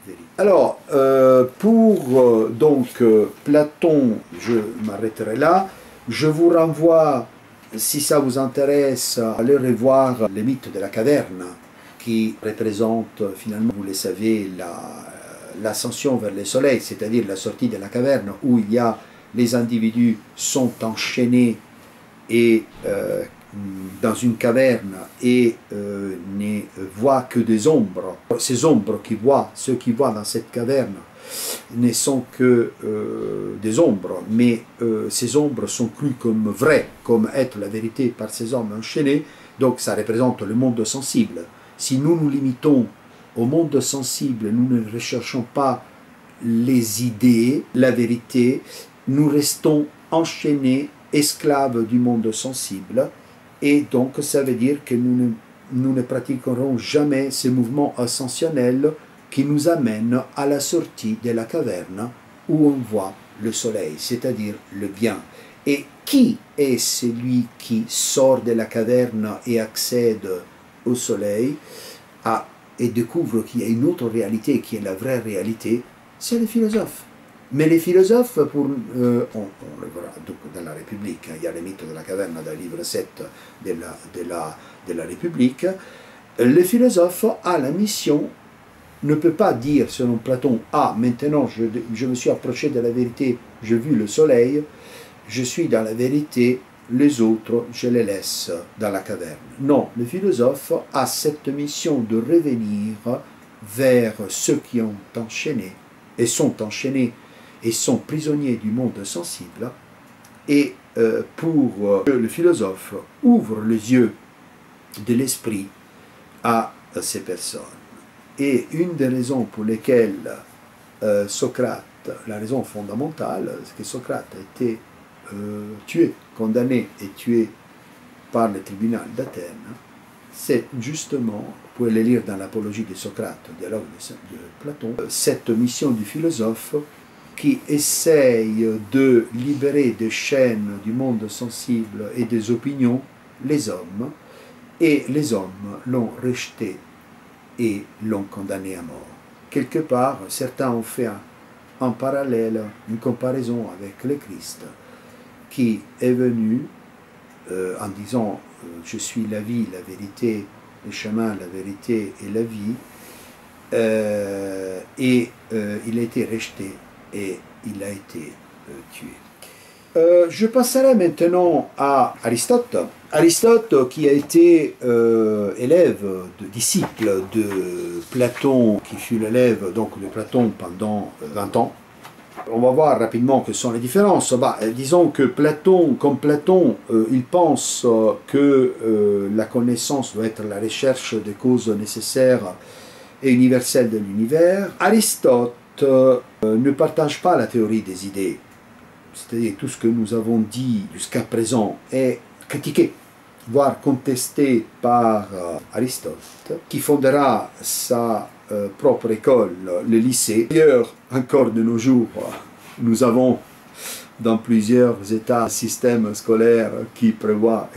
vérité. Alors, pour Platon, je m'arrêterai là. Je vous renvoie, si ça vous intéresse, à aller revoir les mythes de la caverne, qui représente finalement, vous le savez, l'ascension vers le soleil, c'est-à-dire la sortie de la caverne, où il y a les individus sont enchaînés et dans une caverne et ne voient que des ombres. Ces ombres ceux qui voient dans cette caverne ne sont que des ombres, mais ces ombres sont crues comme vraies, comme être la vérité par ces hommes enchaînés, donc ça représente le monde sensible. Si nous nous limitons au monde sensible, nous ne recherchons pas les idées, la vérité, nous restons enchaînés, esclaves du monde sensible, et donc ça veut dire que nous ne pratiquerons jamais ces mouvements ascensionnels qui nous amènent à la sortie de la caverne où on voit le soleil, c'est-à-dire le bien. Et qui est celui qui sort de la caverne et accède au soleil et découvre qu'il y a une autre réalité qui est la vraie réalité? C'est les philosophes. Mais les philosophes, on le verra dans la République, il y a les mythes de la caverne dans le livre 7 de la République, les philosophes ont la mission, ne peut pas dire selon Platon, ah maintenant je me suis approché de la vérité, j'ai vu le soleil, je suis dans la vérité, les autres je les laisse dans la caverne. Non, le philosophe a cette mission de revenir vers ceux qui ont enchaîné et sont enchaînés et sont prisonniers du monde sensible, et pour que le philosophe ouvre les yeux de l'esprit à ces personnes. Et une des raisons pour lesquelles Socrate, la raison fondamentale, c'est que Socrate a été tué, condamné et tué par le tribunal d'Athènes, c'est justement, vous pouvez le lire dans l'Apologie de Socrate, le dialogue de Platon, cette mission du philosophe qui essaye de libérer des chaînes du monde sensible et des opinions les hommes, et les hommes l'ont rejeté et l'ont condamné à mort. Quelque part, certains ont fait en parallèle une comparaison avec le Christ, qui est venu en disant « Je suis la vie, la vérité, le chemin, la vérité et la vie », et il a été rejeté et il a été tué. Je passerai maintenant à Aristote. Aristote qui a été disciple de Platon, qui fut l'élève donc de Platon pendant 20 ans. On va voir rapidement quelles sont les différences. Disons que Platon, comme Platon, il pense que la connaissance doit être la recherche des causes nécessaires et universelles de l'univers. Aristote ne partage pas la théorie des idées, c'est-à-dire tout ce que nous avons dit jusqu'à présent est critiqué, voire contesté par Aristote, qui fondera sa propre école, le lycée. D'ailleurs, encore de nos jours, nous avons dans plusieurs États un système scolaire qui prévoit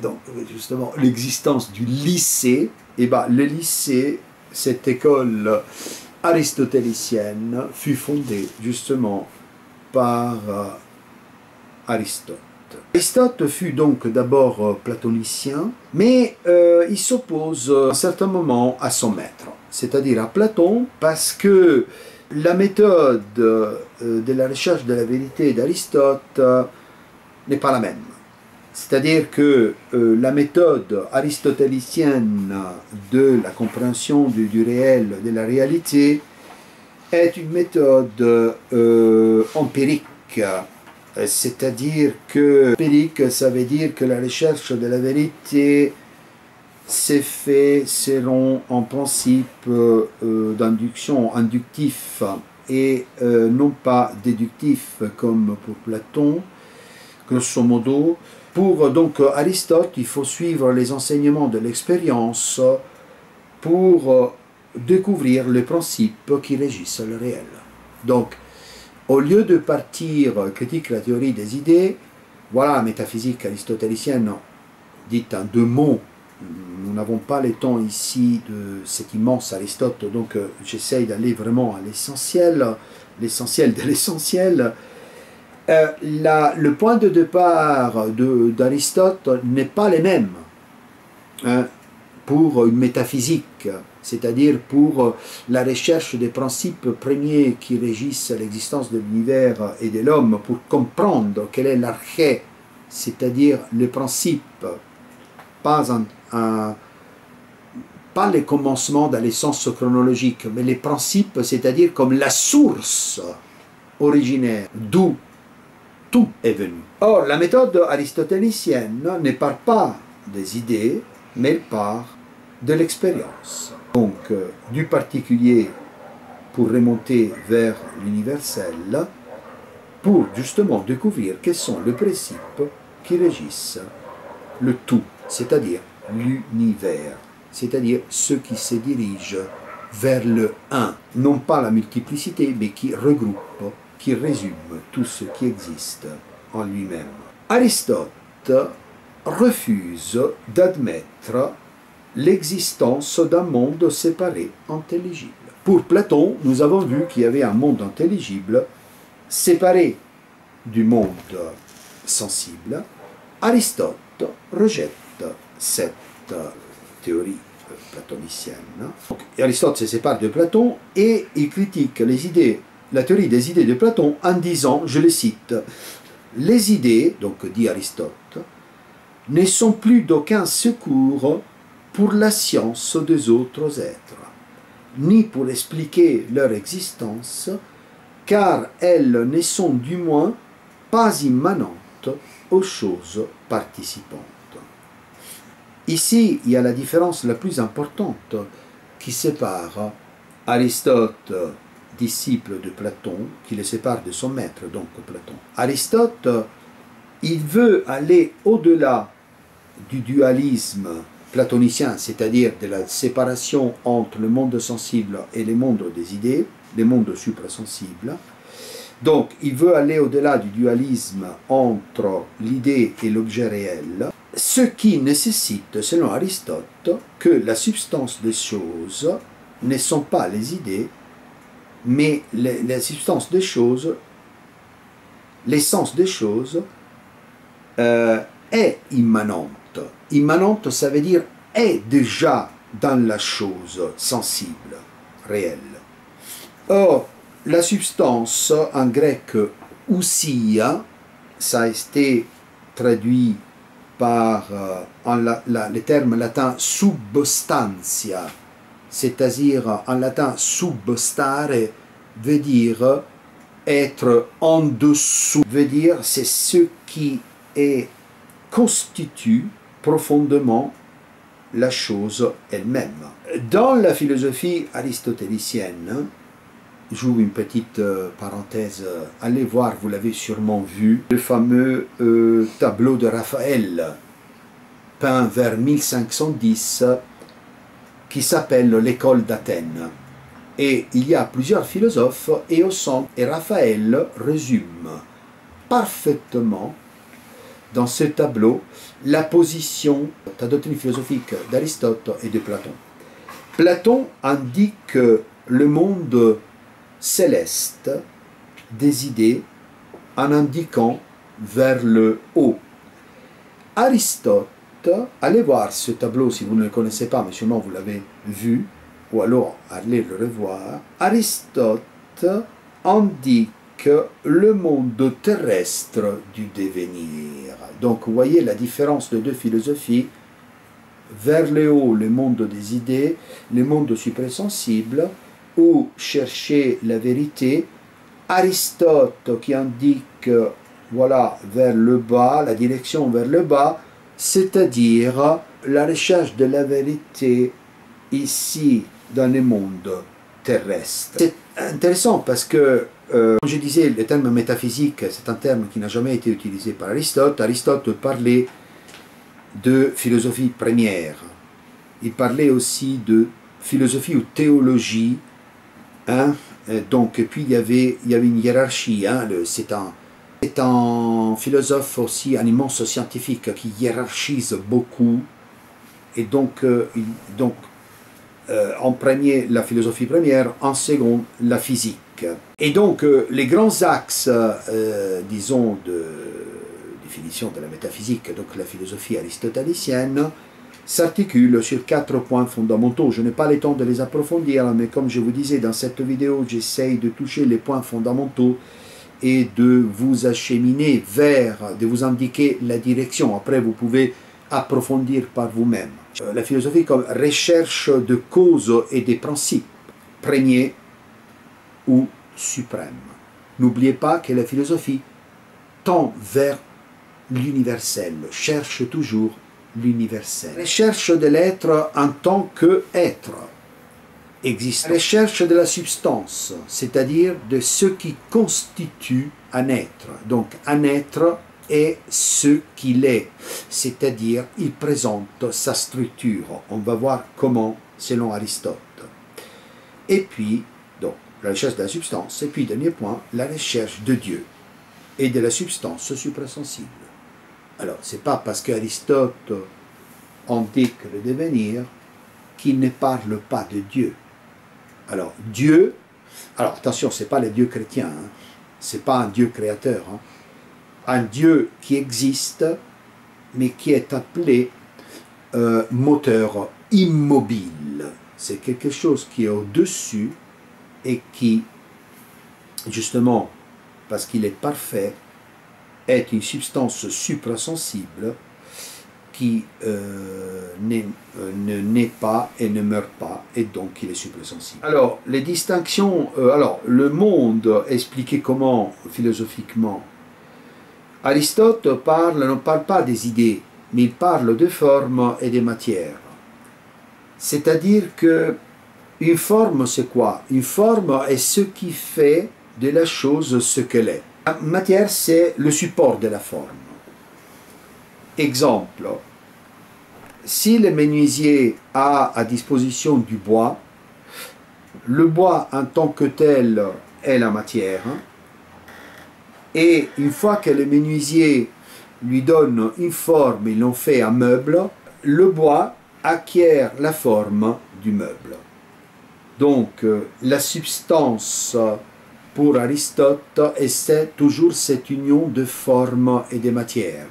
donc, justement l'existence du lycée. Et le lycée, cette école aristotélicienne, fut fondée justement par Aristote. Aristote fut donc d'abord platonicien, mais il s'oppose à un certain moment à son maître, c'est-à-dire à Platon, parce que La méthode de la recherche de la vérité d'Aristote n'est pas la même. C'est-à-dire que la méthode aristotélicienne de la compréhension du réel, de la réalité, est une méthode empirique. C'est-à-dire que empirique, ça veut dire que la recherche de la vérité s'est fait selon un principe d'induction, inductif et non pas déductif comme pour Platon, grosso modo. Pour donc Aristote, il faut suivre les enseignements de l'expérience pour découvrir les principes qui régissent le réel. Donc, au lieu de partir critique la théorie des idées, voilà la métaphysique aristotélicienne, dite en deux mots. Nous n'avons pas le temps ici de cet immense Aristote, donc j'essaye d'aller vraiment à l'essentiel, l'essentiel de l'essentiel. Le point de départ d'Aristote n'est pas le même pour une métaphysique, c'est-à-dire pour la recherche des principes premiers qui régissent l'existence de l'univers et de l'homme, pour comprendre quel est l'arché, c'est-à-dire le principe, pas les commencements dans les sens chronologiques, mais les principes, c'est-à-dire comme la source originaire, d'où tout est venu. Or, la méthode aristotélicienne ne part pas des idées, mais elle part de l'expérience. Donc, du particulier pour remonter vers l'universel, pour justement découvrir quels sont les principes qui régissent le tout, c'est-à-dire l'univers, c'est-à-dire ce qui se dirige vers le un, non pas la multiplicité, mais qui regroupe, qui résume tout ce qui existe en lui-même. Aristote refuse d'admettre l'existence d'un monde séparé, intelligible. Pour Platon, nous avons vu qu'il y avait un monde intelligible séparé du monde sensible. Aristote rejette cette théorie platonicienne. Donc, Aristote se sépare de Platon et il critique les idées, la théorie des idées de Platon en disant, je le cite, « Les idées, donc dit Aristote, ne sont plus d'aucun secours pour la science des autres êtres, ni pour expliquer leur existence, car elles ne sont du moins pas immanentes aux choses participantes. » Ici, il y a la différence la plus importante qui sépare Aristote, disciple de Platon, qui le sépare de son maître, donc Platon. Aristote, il veut aller au-delà du dualisme platonicien, c'est-à-dire de la séparation entre le monde sensible et le monde des idées, le monde suprasensible. Donc, il veut aller au-delà du dualisme entre l'idée et l'objet réel, ce qui nécessite, selon Aristote, que la substance des choses ne sont pas les idées, mais la substance des choses, l'essence des choses, est immanente. Immanente, ça veut dire est déjà dans la chose sensible, réelle. Or, la substance, en grec, ousia, ça a été traduit par le terme latin substantia, c'est-à-dire en latin substare veut dire être en dessous, veut dire c'est ce qui constitue profondément la chose elle-même. Dans la philosophie aristotélicienne, j'ouvre une petite parenthèse, allez voir, vous l'avez sûrement vu, le fameux tableau de Raphaël, peint vers 1510, qui s'appelle l'école d'Athènes. Et il y a plusieurs philosophes, et au centre, et Raphaël résume parfaitement dans ce tableau la position, la doctrine philosophique d'Aristote et de Platon. Platon indique le monde céleste des idées en indiquant vers le haut. Aristote, allez voir ce tableau si vous ne le connaissez pas, mais sûrement vous l'avez vu, ou alors allez le revoir. Aristote indique le monde terrestre du devenir. Donc vous voyez la différence de deux philosophies. Vers le haut, le monde des idées, le monde suprasensible, où chercher la vérité. Aristote qui indique, voilà, vers le bas, la direction vers le bas, c'est-à-dire la recherche de la vérité ici, dans le monde terrestre. C'est intéressant parce que, comme je disais, le terme métaphysique, c'est un terme qui n'a jamais été utilisé par Aristote. Aristote parlait de philosophie première. Il parlait aussi de philosophie ou théologie. Hein? Donc, et puis il y avait une hiérarchie. Hein? C'est un philosophe aussi, un immense scientifique qui hiérarchise beaucoup. Et donc, en premier, la philosophie première, en second, la physique. Et donc, les grands axes, disons, de définition de la métaphysique, donc la philosophie aristotélicienne, s'articulent sur 4 points fondamentaux. Je n'ai pas le temps de les approfondir, mais comme je vous disais dans cette vidéo, j'essaye de toucher les points fondamentaux et de vous acheminer vers, de vous indiquer la direction. Après, vous pouvez approfondir par vous-même. La philosophie comme recherche de causes et des principes, premiers ou suprêmes. N'oubliez pas que la philosophie tend vers l'universel, cherche toujours l'universel. Recherche de l'être en tant qu'être existant. Recherche de la substance, c'est-à-dire de ce qui constitue un être. Donc un être est ce qu'il est, c'est-à-dire il présente sa structure. On va voir comment, selon Aristote. Et puis, donc, la recherche de la substance. Et puis, dernier point, la recherche de Dieu et de la substance suprasensible. Alors, ce n'est pas parce qu'Aristote indique le devenir qu'il ne parle pas de Dieu. Alors, Dieu, alors attention, ce n'est pas le Dieu chrétien, hein, ce n'est pas un Dieu créateur, hein, un Dieu qui existe, mais qui est appelé moteur immobile. C'est quelque chose qui est au-dessus et qui, justement, parce qu'il est parfait, est une substance suprasensible qui ne naît pas et ne meurt pas, et donc il est suprasensible. Alors, les distinctions, alors, le monde expliqué comment, philosophiquement, Aristote ne parle pas des idées, mais il parle de formes et de matières. C'est-à-dire que une forme, c'est quoi? Une forme est ce qui fait de la chose ce qu'elle est. La matière, c'est le support de la forme. Exemple, si le menuisier a à disposition du bois, le bois en tant que tel est la matière, et une fois que le menuisier lui donne une forme, il en fait un meuble, le bois acquiert la forme du meuble. Donc la substance pour Aristote c'est toujours cette union de forme et de matière.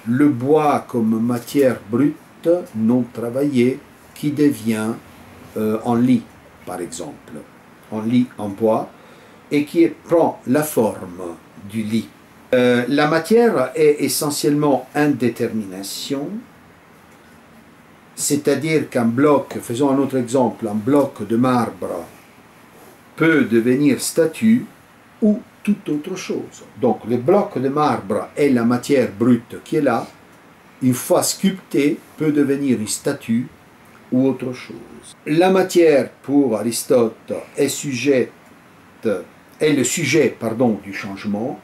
Le bois comme matière brute non travaillée qui devient en lit, par exemple, en lit en bois, et qui prend la forme du lit. La matière est essentiellement indétermination, c'est-à-dire qu'un bloc, faisons un autre exemple, un bloc de marbre peut devenir statue ou toute autre chose. Donc le bloc de marbre est la matière brute qui est là, une fois sculptée, peut devenir une statue ou autre chose. La matière, pour Aristote, est le sujet du changement,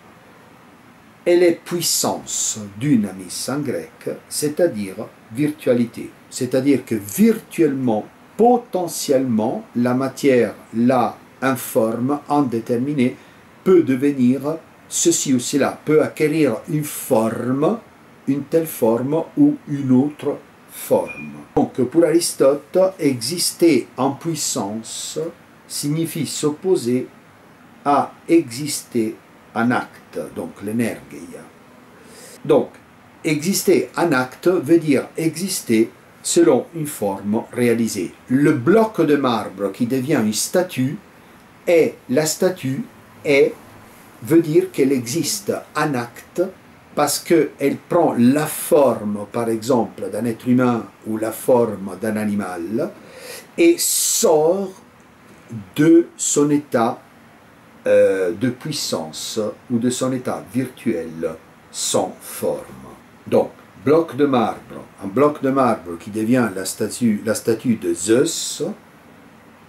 elle est puissance, dynamis en grec, c'est-à-dire virtualité. C'est-à-dire que virtuellement, potentiellement, la matière, là, informe, indéterminée, peut devenir ceci ou cela, peut acquérir une forme, une telle forme ou une autre forme. Donc pour Aristote, exister en puissance signifie s'opposer à exister en acte, donc l'énergie. Donc, exister en acte veut dire exister selon une forme réalisée. Le bloc de marbre qui devient une statue Et la statue veut dire qu'elle existe en acte parce qu'elle prend la forme, par exemple, d'un être humain ou la forme d'un animal et sort de son état de puissance ou de son état virtuel sans forme. Donc, bloc de marbre, un bloc de marbre qui devient la statue de Zeus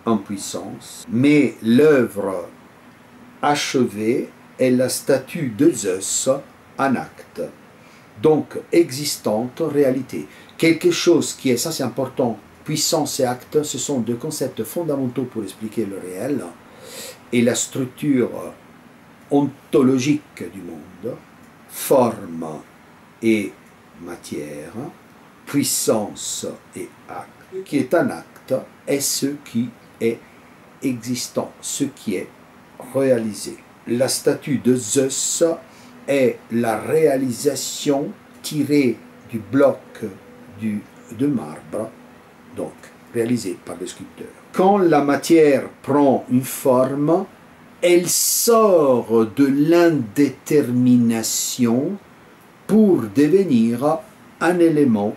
en puissance, mais l'œuvre achevée est la statue de Zeus en acte, donc existante, réalité. Quelque chose qui est, ça c'est important, puissance et acte, ce sont deux concepts fondamentaux pour expliquer le réel, et la structure ontologique du monde, forme et matière, puissance et acte. Ce qui est un acte est ce qui est existant, ce qui est réalisé. La statue de Zeus est la réalisation tirée du bloc de marbre, donc réalisée par le sculpteur. Quand la matière prend une forme, elle sort de l'indétermination pour devenir un élément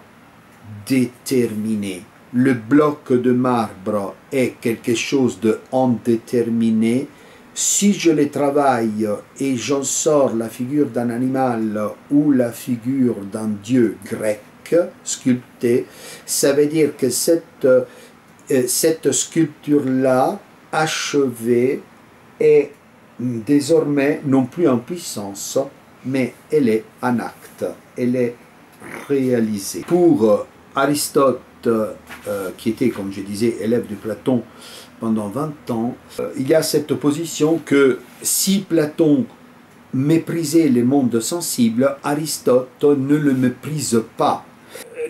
déterminé. Le bloc de marbre est quelque chose d'indéterminé. Si je le travaille et j'en sors la figure d'un animal ou la figure d'un dieu grec sculpté, ça veut dire que cette sculpture-là, achevée, est désormais non plus en puissance, mais elle est en acte, elle est réalisée. Pour Aristote, qui était, comme je disais, élève de Platon pendant 20 ans, il y a cette opposition que si Platon méprisait les mondes sensibles, Aristote ne le méprise pas.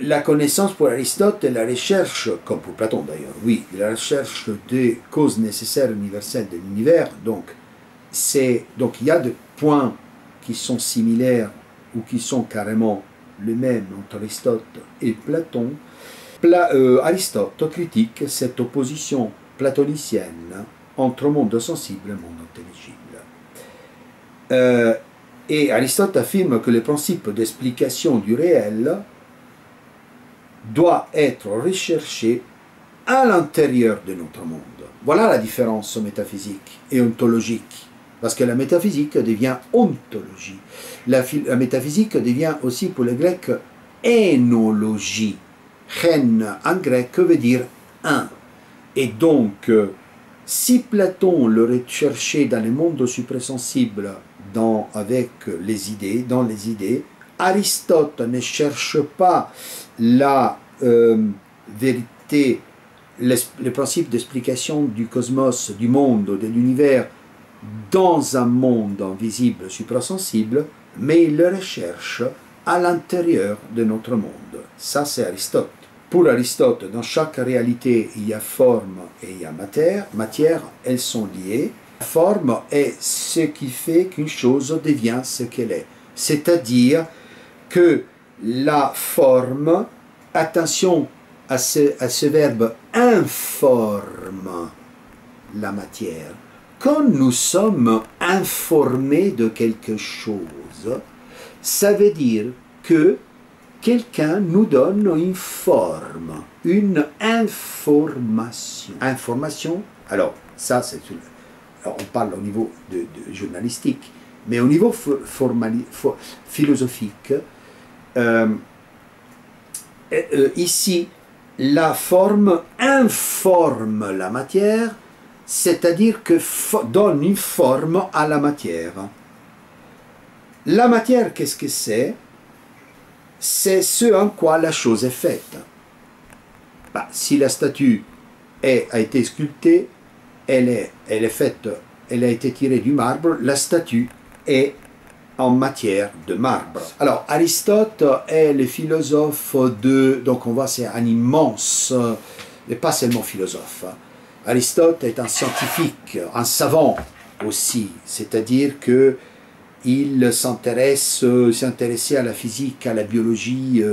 La connaissance pour Aristote est la recherche, comme pour Platon d'ailleurs, oui, la recherche des causes nécessaires universelles de l'univers. Donc il y a des points qui sont similaires ou qui sont carrément les mêmes entre Aristote et Platon. Aristote critique cette opposition platonicienne entre monde sensible et monde intelligible. Et Aristote affirme que le principe d'explication du réel doit être recherché à l'intérieur de notre monde. Voilà la différence métaphysique et ontologique. Parce que la métaphysique devient ontologie. La métaphysique devient aussi pour les Grecs énologie. Chen en grec veut dire un. Et donc, si Platon le recherchait dans le monde suprasensible, avec les idées, dans les idées, Aristote ne cherche pas la vérité, le principe d'explication du cosmos, du monde, de l'univers, dans un monde invisible, suprasensible, mais il le recherche à l'intérieur de notre monde. Ça, c'est Aristote. Pour Aristote, dans chaque réalité, il y a forme et il y a matière, elles sont liées. La forme est ce qui fait qu'une chose devient ce qu'elle est. C'est-à-dire que la forme, attention à ce verbe informe la matière. Quand nous sommes informés de quelque chose, ça veut dire que quelqu'un nous donne une forme, une information. Information, alors ça c'est... Alors on parle au niveau de journalistique, mais au niveau philosophique, ici, la forme informe la matière, c'est-à-dire que donne une forme à la matière. La matière, qu'est-ce que c'est? C'est ce en quoi la chose est faite. Si la statue a été sculptée, elle est faite, elle a été tirée du marbre, la statue est en matière de marbre. Alors, Aristote est le philosophe donc on voit, c'est un immense, et pas seulement philosophe. Aristote est un scientifique, un savant aussi, c'est-à-dire que il s'intéressait à la physique, à la biologie,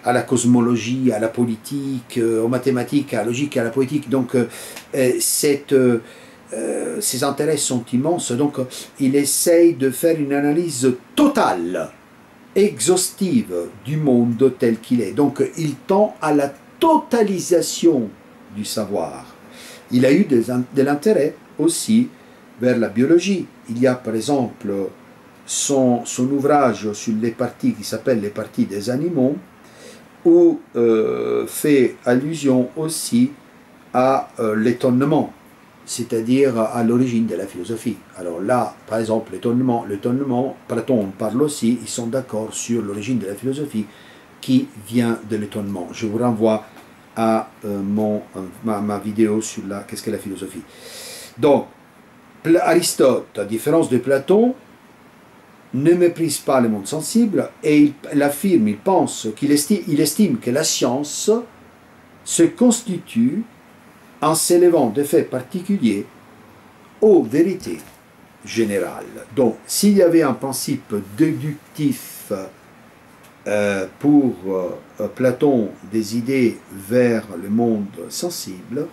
à la cosmologie, à la politique, aux mathématiques, à la logique, à la poétique. Donc, ses intérêts sont immenses, donc il essaye de faire une analyse totale, exhaustive du monde tel qu'il est. Donc il tend à la totalisation du savoir. Il a eu de l'intérêt aussi vers la biologie. Il y a par exemple son ouvrage sur les parties qui s'appelle Les parties des animaux, où fait allusion aussi à l'étonnement, c'est-à-dire à l'origine de la philosophie. Alors là, par exemple, l'étonnement, Platon parle aussi, ils sont d'accord sur l'origine de la philosophie qui vient de l'étonnement. Je vous renvoie à ma vidéo sur qu'est-ce qu'est la philosophie. Donc, Aristote, à différence de Platon, ne méprise pas le monde sensible et il affirme, il pense, il estime que la science se constitue en s'élevant de faits particuliers aux vérités générales. Donc, s'il y avait un principe déductif pour Platon des idées vers le monde sensible,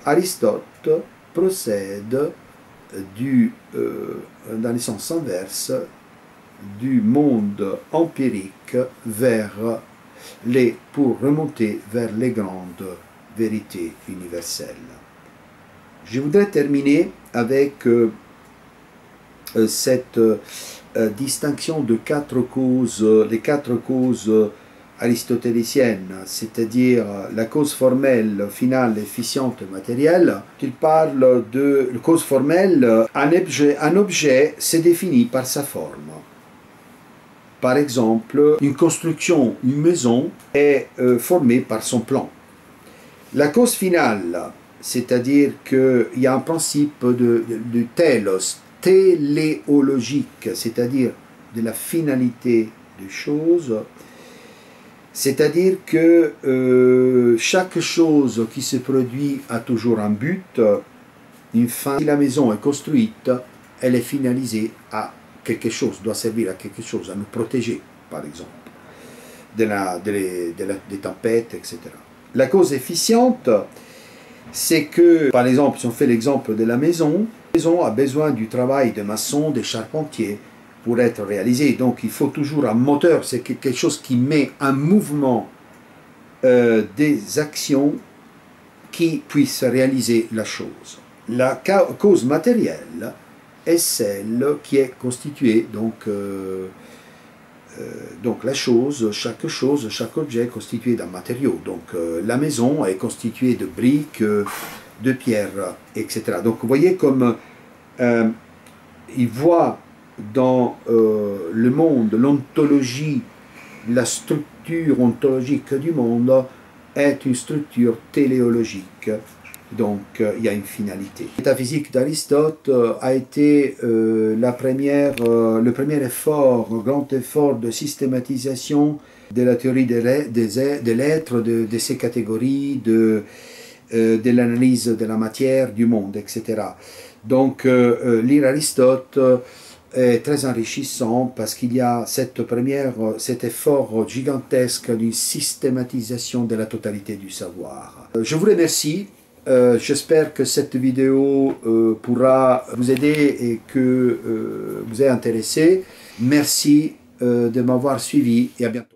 Aristote procède dans le sens inverse du monde empirique pour remonter vers les grandes vérités universelles. Je voudrais terminer avec cette distinction de les quatre causes aristotéliciennes, c'est-à-dire la cause formelle, finale, efficiente, matérielle. Il parle de cause formelle, un objet se définit par sa forme. Par exemple, une construction, une maison est formée par son plan. La cause finale, c'est-à-dire qu'il y a un principe de télos, téléologique, c'est-à-dire de la finalité des choses, c'est-à-dire que chaque chose qui se produit a toujours un but, une fin. Si la maison est construite, elle est finalisée à quelque chose, doit servir à quelque chose, à nous protéger, par exemple, des tempêtes, etc. La cause efficiente, c'est que, par exemple, si on fait l'exemple de la maison a besoin du travail de maçons, des charpentiers, pour être réalisée. Donc il faut toujours un moteur, c'est quelque chose qui met en mouvement des actions qui puissent réaliser la chose. La cause matérielle est celle qui est constituée, donc la chose, chaque objet est constitué d'un matériau. Donc la maison est constituée de briques, de pierres, etc. Donc vous voyez comme il voit dans le monde, l'ontologie, la structure ontologique du monde est une structure téléologique. Donc il y a une finalité. La métaphysique d'Aristote a été le premier effort, grand effort de systématisation de la théorie des l'être, de ses catégories, de l'analyse de la matière, du monde, etc. Donc lire Aristote est très enrichissant parce qu'il y a cet effort gigantesque d'une systématisation de la totalité du savoir. Je vous remercie. J'espère que cette vidéo pourra vous aider et que vous ait intéressé. Merci de m'avoir suivi et à bientôt.